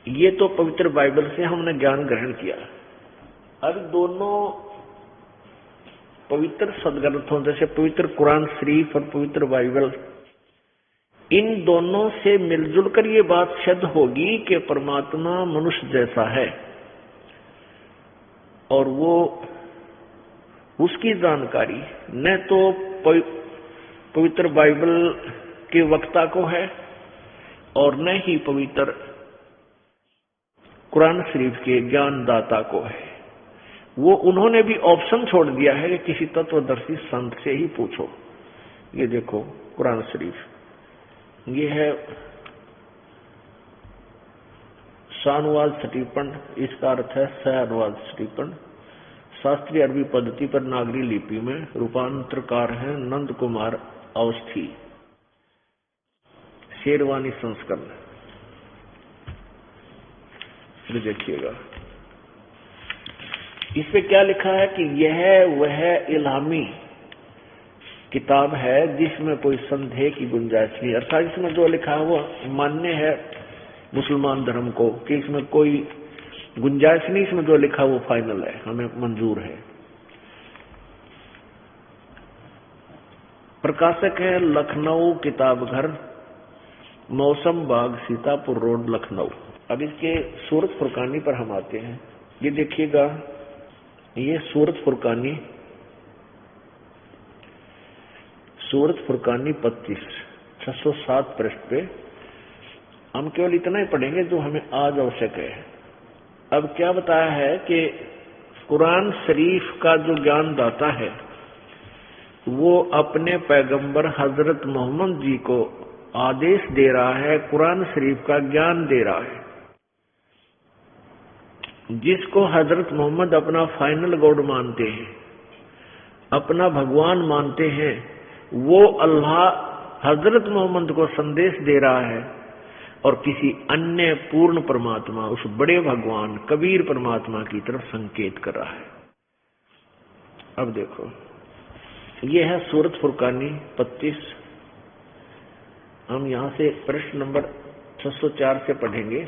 ये तो पवित्र बाइबल से हमने ज्ञान ग्रहण किया। अब दोनों पवित्र सदग्रंथों जैसे पवित्र कुरान शरीफ और पवित्र बाइबल, इन दोनों से मिलजुल कर ये बात सिद्ध होगी कि परमात्मा मनुष्य जैसा है, और वो उसकी जानकारी न तो पवित्र बाइबल के वक्ता को है और न ही पवित्र कुरान शरीफ के ज्ञानदाता को है। वो उन्होंने भी ऑप्शन छोड़ दिया है कि किसी तत्वदर्शी संत से ही पूछो। ये देखो कुरान शरीफ, ये है शानुवाद स्टीपन, इसका अर्थ है सयानुवाद स्टीपन। शास्त्रीय अरबी पद्धति पर नागरी लिपि में रूपांतरकार हैं नंद कुमार अवस्थी, शेरवानी संस्करण। देखिएगा इस पे क्या लिखा है कि यह वह इल्हामी किताब है जिसमें कोई संदेह की गुंजाइश नहीं, अर्थात इसमें जो लिखा है वो मान्य है मुसलमान धर्म को कि इसमें कोई गुंजाइश नहीं, इसमें जो लिखा वो फाइनल है, हमें मंजूर है। प्रकाशक है लखनऊ किताब घर, मौसम बाग, सीतापुर रोड, लखनऊ। अब इसके सूरत फुरकानी पर हम आते हैं। ये देखिएगा, ये सूरत फुरकानी 25 607 पृष्ठ पे हम केवल इतना ही पढ़ेंगे जो हमें आज आवश्यक है। अब क्या बताया है कि कुरान शरीफ का जो ज्ञान दाता है वो अपने पैगंबर हजरत मोहम्मद जी को आदेश दे रहा है, कुरान शरीफ का ज्ञान दे रहा है। जिसको हजरत मोहम्मद अपना फाइनल गॉड मानते हैं, अपना भगवान मानते हैं, वो अल्लाह हजरत मोहम्मद को संदेश दे रहा है और किसी अन्य पूर्ण परमात्मा, उस बड़े भगवान कबीर परमात्मा की तरफ संकेत कर रहा है। अब देखो, ये है सूरत फुरकानी 25। हम यहां से प्रश्न नंबर 604 से पढ़ेंगे,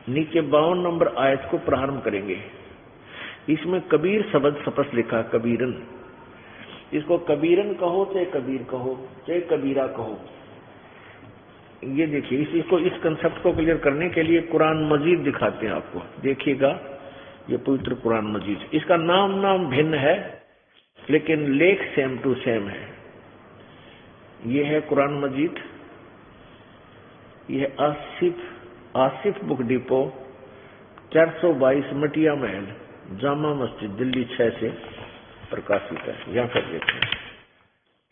नीचे 52 नंबर आयत को प्रारंभ करेंगे। इसमें कबीर शब्द स्पष्ट लिखा, कबीरन। इसको कबीरन कहो चाहे कबीर कहो चाहे कबीरा कहो। ये देखिए, इसको इस कंसेप्ट को क्लियर करने के लिए कुरान मजीद दिखाते हैं आपको। देखिएगा, ये पवित्र कुरान मजीद, इसका नाम भिन्न है लेकिन लेख सेम टू सेम है। ये है कुरान मजीद, ये आसिफ बुक डिपो 422 मटिया महल, जामा मस्जिद, दिल्ली 6 से प्रकाशित है। यहाँ पर देखते हैं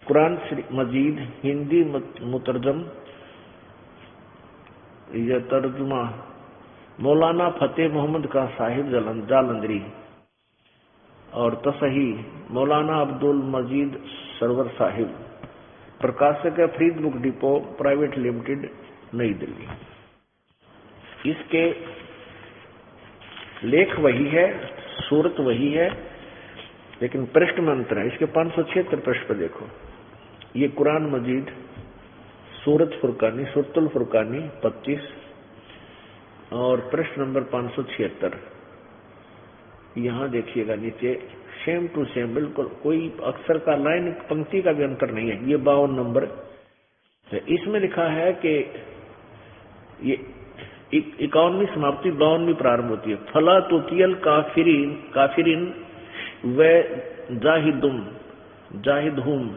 कुरान मजीद हिंदी मुतरजम, यह तर्जुमा मौलाना फतेह मोहम्मद का साहिब जालंधरी और तसही मौलाना अब्दुल मजीद सरवर साहिब। प्रकाशक है Farid book depot private limited, नई दिल्ली। इसके लेख वही है, सूरत वही है, लेकिन पृष्ठ में अंतर है। इसके 576 पृष्ठ पर देखो, ये कुरान मजीद सूरत फुरकानी, सूरतुल फुरकानी 25 और पृष्ठ नंबर 576। यहां देखिएगा नीचे सेम टू सेम, बिल्कुल कोई अक्षर का, लाइन, पंक्ति का भी अंतर नहीं है। ये 52 नंबर है। इसमें लिखा है कि ये 51वीं समाप्ति 52वीं प्रारंभ होती है। फला तुतियल काफिरिन व जाहिदहुम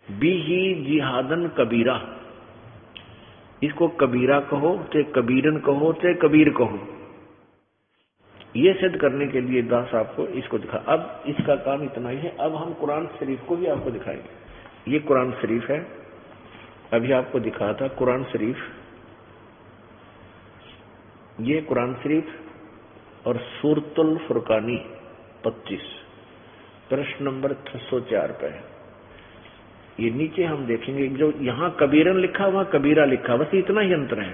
बिही जिहादन कबीरा। इसको कबीरा कहो, चाहे कबीरन कहो, चाहे कबीर कहो। ये सिद्ध करने के लिए दास आपको इसको दिखा। अब इसका काम इतना ही है। अब हम कुरान शरीफ को भी आपको दिखाएंगे। ये कुरान शरीफ है, अभी आपको दिखा था कुरान शरीफ। ये कुरान शरीफ और सूरतुल फुरकानी 25 प्रश्न नंबर 604 पे। ये नीचे हम देखेंगे, जो यहाँ कबीरन लिखा वहां कबीरा लिखा, बस इतना ही अंतर है।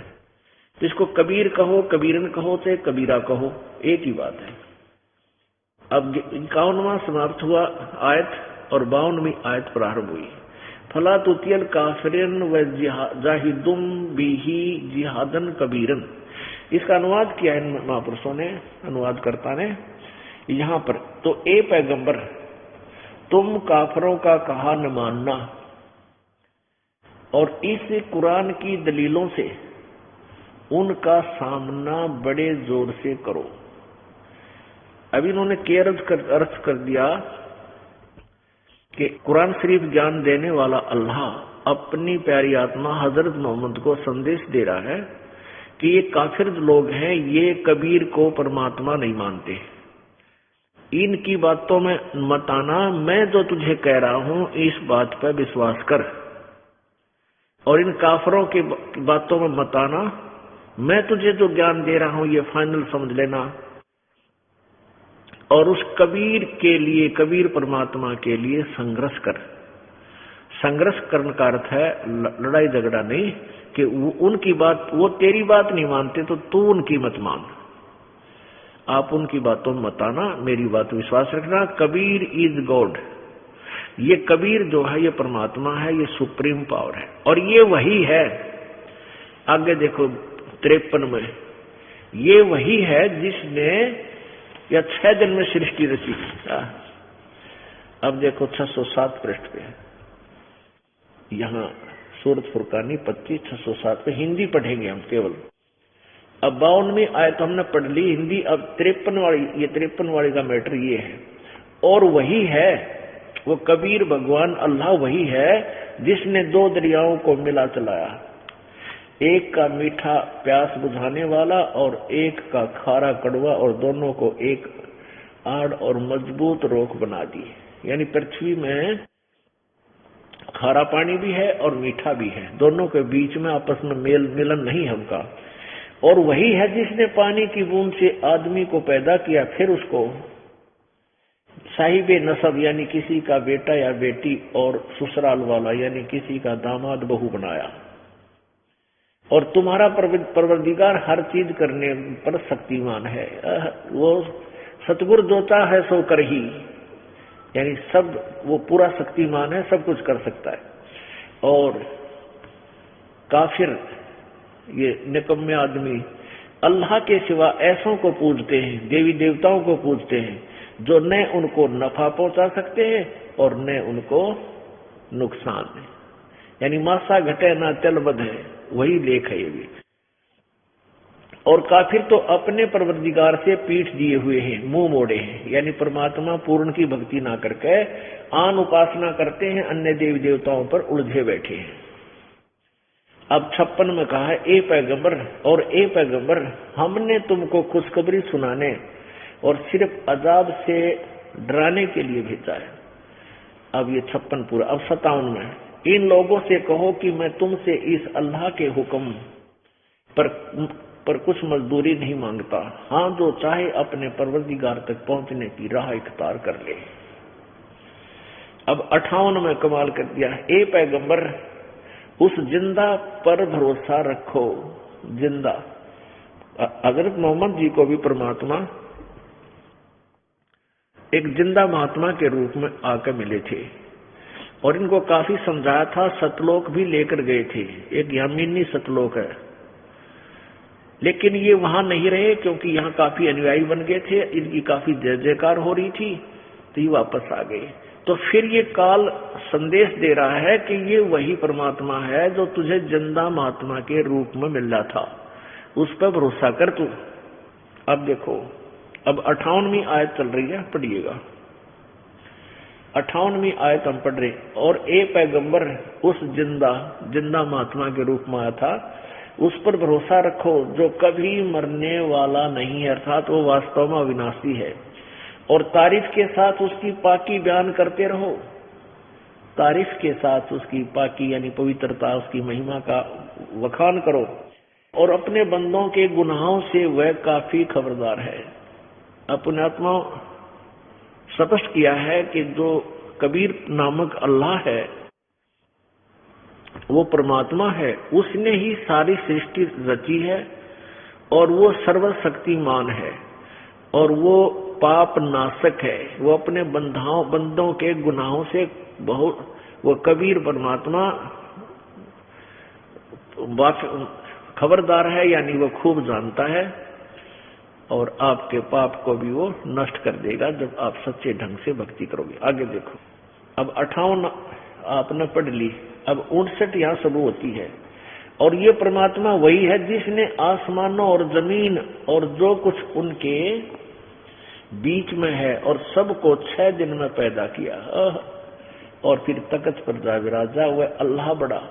तो इसको कबीर कहो, कबीरन कहो, चाहे कबीरा कहो, एक ही बात है। अब 51वां समाप्त हुआ आयत और 52वीं आयत प्रारंभ हुई। फला तुतियल काफिरिन व जाहिदुम बिही जिहादन कबीरन। इसका अनुवाद किया है महापुरुषों ने, अनुवादकर्ता ने यहाँ पर। तो ए पैगंबर, तुम काफरों का कहा न मानना और इस कुरान की दलीलों से उनका सामना बड़े जोर से करो। अब इन्होंने अर्थ कर दिया कि कुरान शरीफ ज्ञान देने वाला अल्लाह अपनी प्यारी आत्मा हजरत मोहम्मद को संदेश दे रहा है कि ये काफिर लोग हैं, ये कबीर को परमात्मा नहीं मानते, इनकी बातों में मत आना, मैं जो तुझे कह रहा हूं इस बात पर विश्वास कर, और इन काफरों की बातों में मत आना, मैं तुझे जो ज्ञान दे रहा हूं ये फाइनल समझ लेना। और उस कबीर के लिए, कबीर परमात्मा के लिए संघर्ष कर। संघर्ष करने का अर्थ है लड़ाई झगड़ा नहीं, कि उनकी बात, वो तेरी बात नहीं मानते तो तू उनकी मत मान, आप उनकी बातों में मत आना, मेरी बात विश्वास रखना। कबीर इज गॉड, ये कबीर जो है ये परमात्मा है, ये सुप्रीम पावर है। और ये वही है, आगे देखो 53 में, ये वही है जिसने या 6 दिन में सृष्टि रची। अब देखो 607 पृष्ठ पे, यहाँ सूरत फुरकानी 25 607 पे। हिंदी पढ़ेंगे हम केवल। अब 52वीं आयत हमने पढ़ ली हिंदी। अब 53 वाली, ये 53 वाली का मैटर ये है। और वही है वो कबीर भगवान अल्लाह, वही है जिसने 2 दरियाओं को मिला चलाया, एक का मीठा प्यास बुझाने वाला और एक का खारा कड़वा, और दोनों को एक आड़ और मजबूत रोक बना दी। यानी पृथ्वी में खारा पानी भी है और मीठा भी है, दोनों के बीच में आपस में मेल मिलन नहीं है उनका। और वही है जिसने पानी की बूंद से आदमी को पैदा किया, फिर उसको साहिबे नसब यानी किसी का बेटा या बेटी, और ससुराल वाला यानी किसी का दामाद बहू बनाया। और तुम्हारा परवरदिगार हर चीज करने पर शक्तिमान है, वो सतगुर जो चाहे सो कर ही, यानी सब वो पूरा शक्तिमान है, सब कुछ कर सकता है। और काफिर ये निकम्मे आदमी अल्लाह के सिवा ऐसों को पूजते हैं, देवी देवताओं को पूजते हैं जो न उनको नफा पहुंचा सकते हैं और न उनको नुकसान है। यानी मासा घटे ना चल बध है, वही लेख है ये भी। और काफिर तो अपने परवरदिगार से पीठ दिए हुए हैं, मुंह मोड़े हैं, यानी परमात्मा पूर्ण की भक्ति ना करके आन उपासना करते हैं, अन्य देवी देवताओं पर उलझे बैठे हैं। अब 56 में कहा है, ए पैगंबर, और ए पैगंबर हमने तुमको खुशखबरी सुनाने और सिर्फ अजाब से डराने के लिए भेजा है। अब ये 56 पूरा। अब 57 में, इन लोगों से कहो कि मैं तुमसे इस अल्लाह के हुक्म पर कुछ मजदूरी नहीं मांगता, हाँ जो चाहे अपने परवरदिगार तक पहुंचने की राह इख्तियार कर ले। अब 58 में कमाल कर दिया, ए पैगंबर उस जिंदा पर भरोसा रखो, जिंदा हजरत मोहम्मद जी को भी परमात्मा एक जिंदा महात्मा के रूप में आकर मिले थे और इनको काफी समझाया था। सतलोक भी लेकर गए थे, एक यामिनी सतलोक है, लेकिन ये वहां नहीं रहे क्योंकि यहाँ काफी अनुयायी बन गए थे, इनकी काफी जय जयकार हो रही थी, तो ये वापस आ गए। तो फिर ये काल संदेश दे रहा है कि ये वही परमात्मा है जो तुझे जिंदा महात्मा के रूप में मिल रहा था, उस पर भरोसा कर तू। अब देखो, अब 58वीं आयत चल रही है, पढ़िएगा। 58वीं आयत हम पढ़ रहे। और ए पैगंबर उस जिंदा महात्मा के रूप में आया था, उस पर भरोसा रखो जो कभी मरने वाला नहीं है, अर्थात वो वास्तव में अविनाशी है। और तारीफ के साथ उसकी पाकी बयान करते रहो। तारीफ के साथ उसकी पाकी यानी पवित्रता, उसकी महिमा का वखान करो। और अपने बंदों के गुनाहों से वह काफी खबरदार है। अपने आत्मा स्पष्ट किया है कि जो कबीर नामक अल्लाह है वो परमात्मा है, उसने ही सारी सृष्टि रची है और वो सर्वशक्तिमान है और वो पाप नाशक है। वो अपने बंदों के गुनाहों से बहुत, वो कबीर परमात्मा खबरदार है, यानी वो खूब जानता है और आपके पाप को भी वो नष्ट कर देगा जब आप सच्चे ढंग से भक्ति करोगे। आगे देखो, अब 58 आपने पढ़ ली, अब 59 यहाँ शुरू होती है। और ये परमात्मा वही है जिसने आसमानों और जमीन और जो कुछ उनके बीच में है और सबको 6 दिन में पैदा किया। और फिर तख्त पर जा विराजा, वह अल्लाह बड़ा।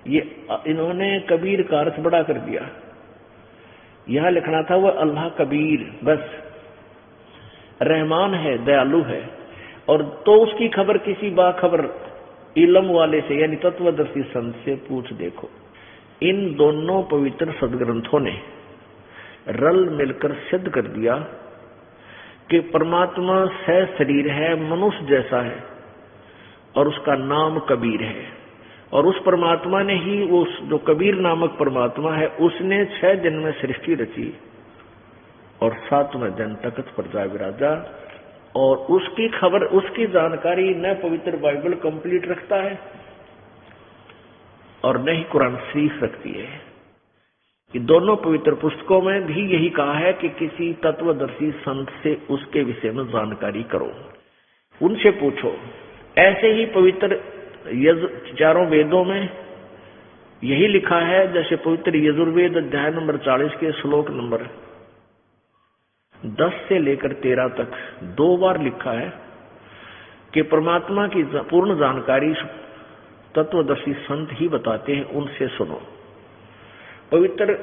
ये इन्होंने कबीर का अर्थ बड़ा कर दिया, यहां लिखना था वह अल्लाह कबीर, बस। रहमान है, दयालु है। और तो उसकी खबर किसी बाखबर इल्म वाले से यानी तत्वदर्शी संत से पूछ देखो। इन दोनों पवित्र सदग्रंथों ने रल मिलकर सिद्ध कर दिया कि परमात्मा सह शरीर है, मनुष्य जैसा है और उसका नाम कबीर है। और उस परमात्मा ने ही, उस जो कबीर नामक परमात्मा है, उसने 6 दिन में सृष्टि रची और 7वें दिन तख्त पर जा विराजा। और उसकी खबर, उसकी जानकारी न पवित्र बाइबल कंप्लीट रखता है और न ही कुरान शरीफ रखती है। कि दोनों पवित्र पुस्तकों में भी यही कहा है कि किसी तत्वदर्शी संत से उसके विषय में जानकारी करो, उनसे पूछो। ऐसे ही पवित्र चारों वेदों में यही लिखा है, जैसे पवित्र यजुर्वेद अध्याय नंबर 40 के श्लोक नंबर 10 से लेकर 13 तक 2 बार लिखा है कि परमात्मा की पूर्ण जानकारी तत्वदर्शी संत ही बताते हैं, उनसे सुनो। पवित्र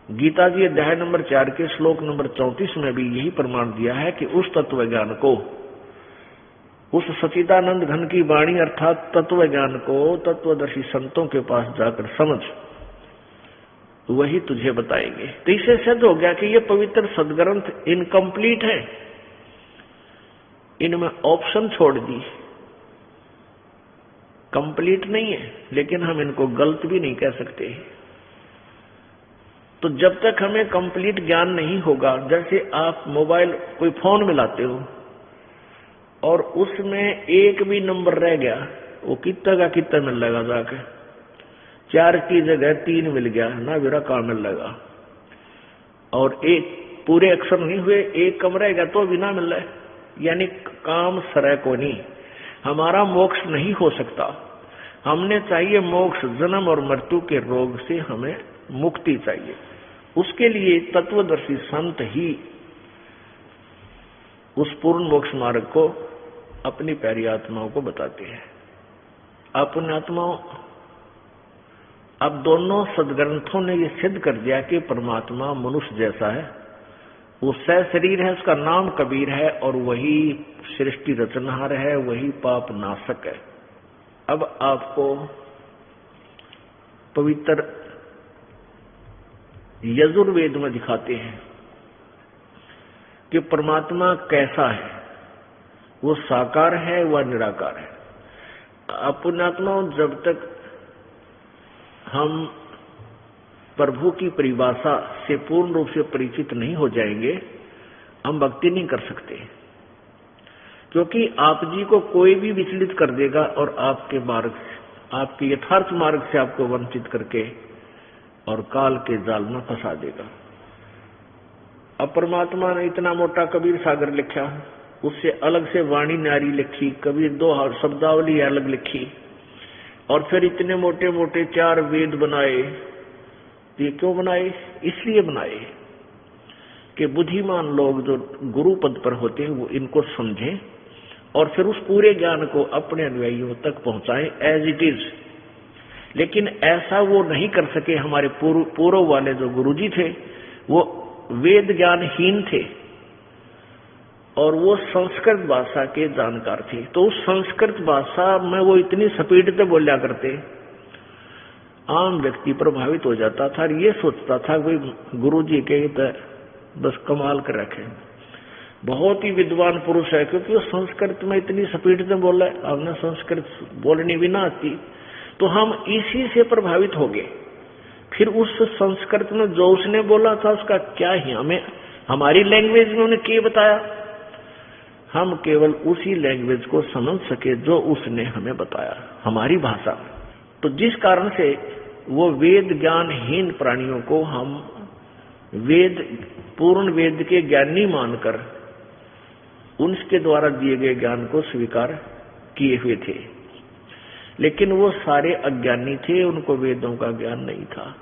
गीता जी अध्याय नंबर 4 के श्लोक नंबर 34 में भी यही प्रमाण दिया है कि उस तत्व ज्ञान को, उस सच्चिदानंद घन की वाणी अर्थात तत्व ज्ञान को तत्वदर्शी संतों के पास जाकर समझ, वही तुझे बताएंगे। तो इससे सिद्ध हो गया कि ये पवित्र सदग्रंथ इनकम्प्लीट है, इनमें ऑप्शन छोड़ दी, कंप्लीट नहीं है। लेकिन हम इनको गलत भी नहीं कह सकते। तो जब तक हमें कंप्लीट ज्ञान नहीं होगा, जैसे आप मोबाइल कोई फोन मिलाते हो और उसमें एक भी नंबर रह गया, वो कितना का कितना मिल लगा जाके, 4 की जगह 3 मिल गया ना, मेरा काम मिल लगा। और एक पूरे अक्षर नहीं हुए, एक कम रह गया तो भी ना मिल रहा है, यानी काम सरे को नहीं। हमारा मोक्ष नहीं हो सकता। हमने चाहिए मोक्ष, जन्म और मृत्यु के रोग से हमें मुक्ति चाहिए। उसके लिए तत्वदर्शी संत ही उस पूर्ण मोक्ष मार्ग को अपनी प्यारी आत्माओं को बताते हैं। अपनी आत्माओं, अब दोनों सदग्रंथों ने ये सिद्ध कर दिया कि परमात्मा मनुष्य जैसा है, वो सह शरीर है, उसका नाम कबीर है और वही सृष्टि रचनहार है, वही पाप नाशक है। अब आपको पवित्र यजुर्वेद में दिखाते हैं कि परमात्मा कैसा है, वो साकार है व निराकार है। अपनात्मा, जब तक हम प्रभु की परिभाषा से पूर्ण रूप से परिचित नहीं हो जाएंगे, हम भक्ति नहीं कर सकते। क्योंकि आप जी को कोई भी विचलित कर देगा और आपके मार्ग, आपके यथार्थ मार्ग से आपको वंचित करके और काल के जाल में फंसा देगा। अब परमात्मा ने इतना मोटा कबीर सागर लिखा, उससे अलग से वाणी न्यारी लिखी, कबीर 2 शब्दावली अलग लिखी, और फिर इतने मोटे मोटे 4 वेद बनाए। ये क्यों बनाए? इसलिए बनाए कि बुद्धिमान लोग जो गुरु पद पर होते हैं वो इनको समझें और फिर उस पूरे ज्ञान को अपने अनुयायियों तक पहुंचाएं एज इट इज। लेकिन ऐसा वो नहीं कर सके। हमारे पूर्व वाले जो गुरुजी थे वो वेद ज्ञानहीन थे और वो संस्कृत भाषा के जानकार थे। तो उस संस्कृत भाषा में वो इतनी स्पीड से बोला करते, आम व्यक्ति प्रभावित हो जाता था और ये सोचता था कि गुरुजी के बस कमाल कर रखे, बहुत ही विद्वान पुरुष है, क्योंकि वो संस्कृत में इतनी स्पीड से बोल रहा है। हमने संस्कृत बोलनी भी ना आती, तो हम इसी से प्रभावित हो गए। फिर उस संस्कृत में जो उसने बोला था उसका क्या ही हमें हमारी लैंग्वेज में उन्हें क्या बताया, हम केवल उसी लैंग्वेज को समझ सके जो उसने हमें बताया हमारी भाषा में। तो जिस कारण से वो वेद ज्ञानहीन प्राणियों को हम वेद पूर्ण वेद के ज्ञानी मानकर उनके द्वारा दिए गए ज्ञान को स्वीकार किए हुए थे। लेकिन वो सारे अज्ञानी थे, उनको वेदों का ज्ञान नहीं था।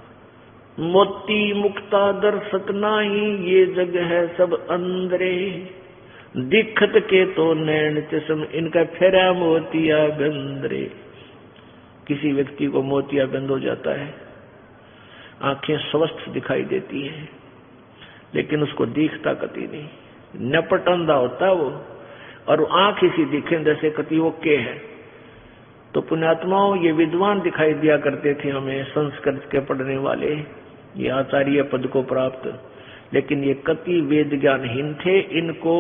मोती मुक्ता दर्शत नाही, ये जग है सब अंदरे, दिखत के तो नैन चश्म, इनका फेरा मोतिया बंदरे। किसी व्यक्ति को मोतिया बंद हो जाता है, आंखें स्वस्थ दिखाई देती है, लेकिन उसको दिखता कति नहीं, नपट अंधा होता है वो, और आंख इसी दिखे जैसे कति ओके है। तो पुण्यात्माओं, ये विद्वान दिखाई दिया करते थे हमें, संस्कृत के पढ़ने वाले, ये आचार्य पद को प्राप्त, लेकिन ये कति वेद ज्ञानहीन थे। इनको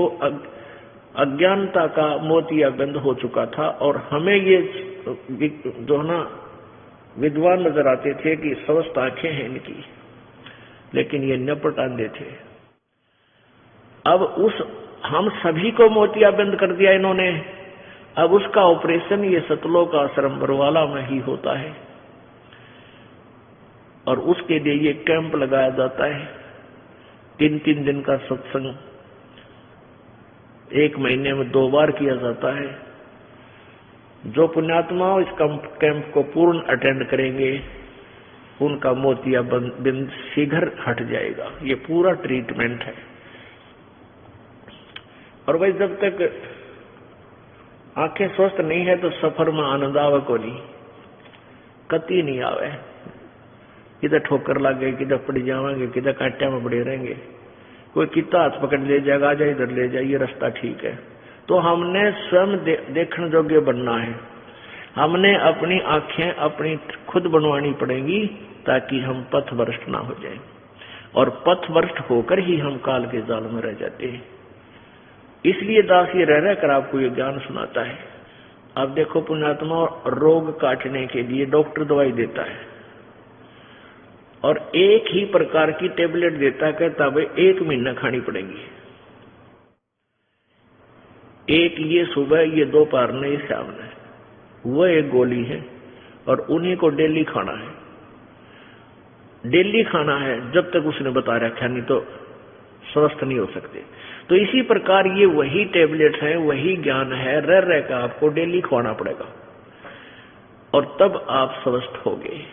अज्ञानता का मोतिया बंद हो चुका था और हमें ये जो है ना विद्वान नजर आते थे कि स्वस्थ आंखें हैं इनकी, लेकिन ये नपट अंधे थे। अब उस हम सभी को मोतिया बंद कर दिया इन्होंने। अब उसका ऑपरेशन ये सतलोक आश्रम बरवाला में ही होता है और उसके लिए ये कैंप लगाया जाता है। 3-3 दिन का सत्संग 1 महीने में 2 बार किया जाता है। जो पुण्यात्मा इस कैंप को पूर्ण अटेंड करेंगे उनका मोतिया बंद शीघ्र हट जाएगा। ये पूरा ट्रीटमेंट है। और भाई जब तक आंखें स्वस्थ नहीं है तो सफर में आनंद आवे को नहीं, कति नहीं आवे। किधर ठोकर लग गए, किधर पड़ जाएंगे, किधर कांटे में पड़े रहेंगे, कोई कितना हाथ पकड़ ले जाएगा, आ जाए इधर ले जाए, ये रास्ता ठीक है। तो हमने स्वयं देखने योग्य बनना है। हमने अपनी आंखें अपनी खुद बनवानी पड़ेंगी ताकि हम पथभ्रष्ट ना हो जाए, और पथभ्रष्ट होकर ही हम काल के जाल में रह जाते हैं। इसलिए दास ये रह रहकर आपको ये ज्ञान सुनाता है। अब देखो पुण्यात्मा, रोग काटने के लिए डॉक्टर दवाई देता है और एक ही प्रकार की टेबलेट देता है, कहता भाई 1 महीना खानी पड़ेगी। एक ये सुबह, ये दोपहर में, ये शाम में, वो एक गोली है और उन्हीं को डेली खाना है। डेली खाना है जब तक उसने बता रखा, नहीं तो स्वस्थ नहीं हो सकते। तो इसी प्रकार ये वही टेबलेट है, वही ज्ञान है, रह रहकर आपको डेली खाना पड़ेगा और तब आप स्वस्थ होगे।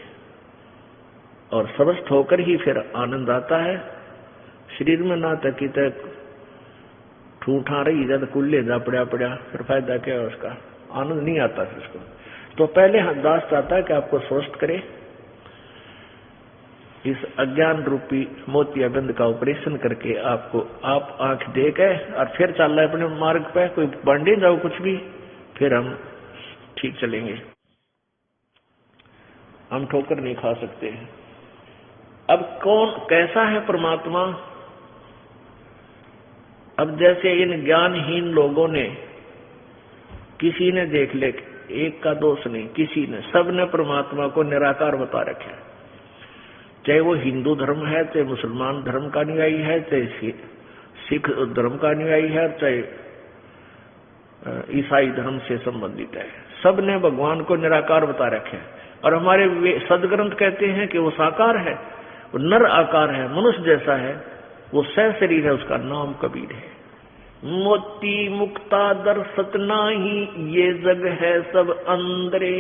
और स्वस्थ होकर ही फिर आनंद आता है शरीर में। ना तक तक ठूठा रही जब कुल्ले जा पड़ा फिर फायदा क्या है उसका, आनंद नहीं आता फिर उसको। तो पहले दास चाहता है कि आपको स्वस्थ करे, इस अज्ञान रूपी मोतियाबंद का ऑपरेशन करके आपको आप आंख दे के और फिर चल रहा है अपने मार्ग पे, कोई बांटे जाओ कुछ भी, फिर हम ठीक चलेंगे। हम ठोकर नहीं खा सकते। अब कौन कैसा है परमात्मा? अब जैसे इन ज्ञानहीन लोगों ने, किसी ने देख ले, एक का दोष नहीं, किसी ने, सब ने परमात्मा को निराकार बता रखा है। चाहे वो हिंदू धर्म है, चाहे मुसलमान धर्म का अनुयायी है, चाहे सिख धर्म का अनुयायी है, चाहे ईसाई धर्म से संबंधित है, सब ने भगवान को निराकार बता रखे हैं। और हमारे सदग्रंथ कहते हैं कि वो साकार है, वो नर आकार है, मनुष्य जैसा है, वो सहशरीर है, उसका नाम कबीर है। मोती मुक्ता दर्शत नाही, ये जग है सब अंदरे,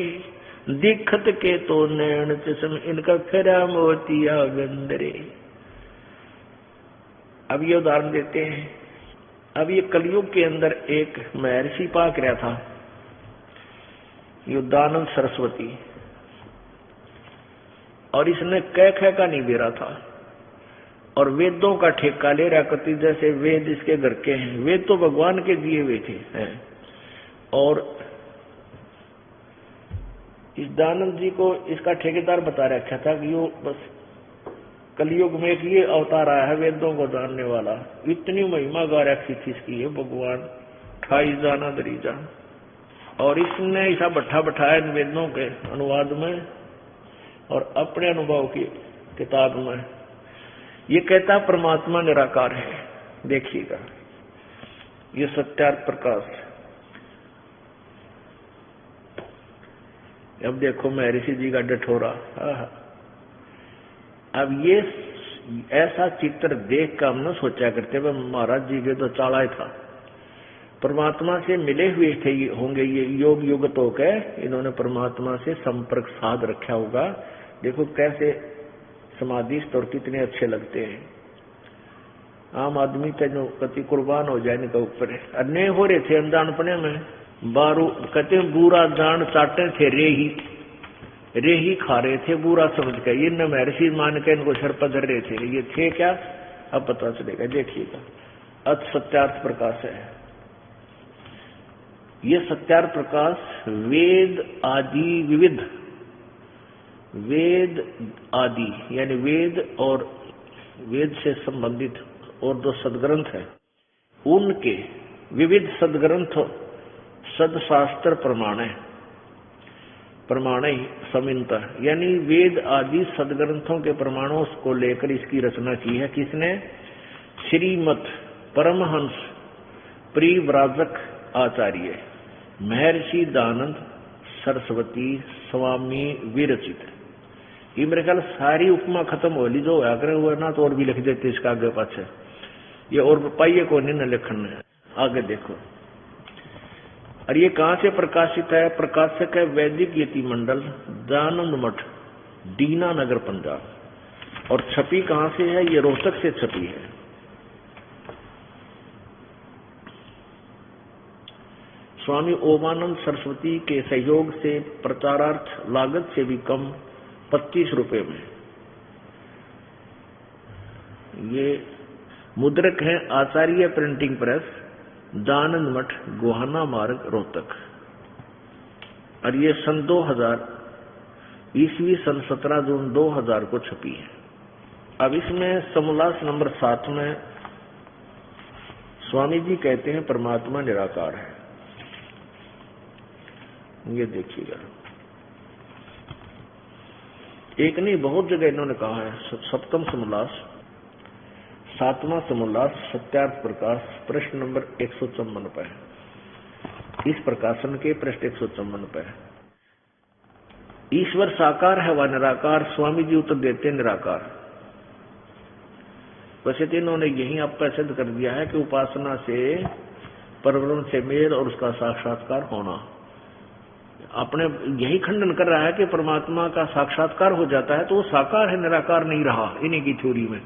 दिखत के तो नैन चश्म, इनका फेरा मोतिया गंदरे। अब ये उदाहरण देते हैं। अब ये कलयुग के अंदर एक महर्षि पाक रहा था, युद्धानंद सरस्वती, और इसने कह का नहीं दे रहा था, और वेदों का ठेका ले रहा करती, जैसे वेद इसके घर के हैं, वेद तो भगवान के दिए हुए थे हैं। और इस दानंद जी को इसका ठेकेदार बता रखा था कि यो बस कलयुग में एक ये अवतार आया है वेदों को जानने वाला, इतनी महिमा गा रखी थी इसकी है भगवान, ठाई जाना दरीजा। और इसने ऐसा बैठा बैठाया वेदों के अनुवाद में और अपने अनुभव की किताब में, ये कहता परमात्मा निराकार है। देखिएगा, ये सत्यार्थ प्रकाश। अब देखो महर्षि जी का डठोरा। अब ये ऐसा चित्र देख कर हम न सोचा करते, वह महाराज जी के तो चाला था, परमात्मा से मिले हुए थे होंगे, ये योग युगत होकर इन्होंने परमात्मा से संपर्क साध रखा होगा। देखो कैसे समाधिस्थ और कितने अच्छे लगते हैं। आम आदमी का जो कति कुर्बान हो जाए इनका ऊपर। अन्य हो रहे थे अनजानपने में, बारू कहते बुरा जान चाटे थे, रेही खा रहे थे बुरा समझ कर, ये न महर्षि मान के इनको सर पर धर रहे थे, ये थे क्या अब पता चलेगा। देखिएगा, अत सत्यार्थ प्रकाश है। ये सत्यार्थ प्रकाश वेद आदि विविध, वेद आदि यानी वेद और वेद से संबंधित और जो सदग्रंथ है उनके विविध सदग्रंथ सदशास्त्र प्रमाण समिनता, यानी वेद आदि सदग्रंथों के प्रमाणों को लेकर इसकी रचना की है। किसने? श्रीमत परमहंस परिव्राजक आचार्य महर्षि दानंद सरस्वती स्वामी विरचित। ये मेरे ख्याल सारी उपमा खत्म हो ली जो आग्रह हुआ ना, तो और भी लिख देते इसका आगे पाछे, ये और पाइये को नहीं न लिखना है। आगे देखो, और ये कहां से प्रकाशित है? प्रकाशक है वैदिक यति मंडल, दानंद मठ, दीना नगर, पंजाब। और छपी कहां से है? ये रोहतक से छपी है। स्वामी ओमानंद सरस्वती के सहयोग से प्रचारार्थ लागत से भी कम 25 रुपए में। ये मुद्रक है आचार्य प्रिंटिंग प्रेस, दानंद मठ, गोहाना मार्ग, रोहतक। और ये सन 2000 ईस्वी सन 17 जून 2000 को छपी है। अब इसमें समोल्लास नंबर 7 में स्वामी जी कहते हैं परमात्मा निराकार है। ये देखिएगा, एक नहीं बहुत जगह इन्होंने कहा है। सप्तम समोल्लास, 7वां समोल्लास, सत्यार्थ प्रकाश, प्रश्न नंबर 154 पर है। इस प्रकाशन के पृष्ठ 154 पर है। ईश्वर साकार है व निराकार? स्वामी जी उत्तर देते हैं निराकार। वैसे तो इन्होंने यही आपका सिद्ध कर दिया है कि उपासना से परब्रह्म से मेल और उसका साक्षात्कार होना। अपने यही खंडन कर रहा है कि परमात्मा का साक्षात्कार हो जाता है तो वो साकार है, निराकार नहीं रहा, इन्हीं की थ्योरी में।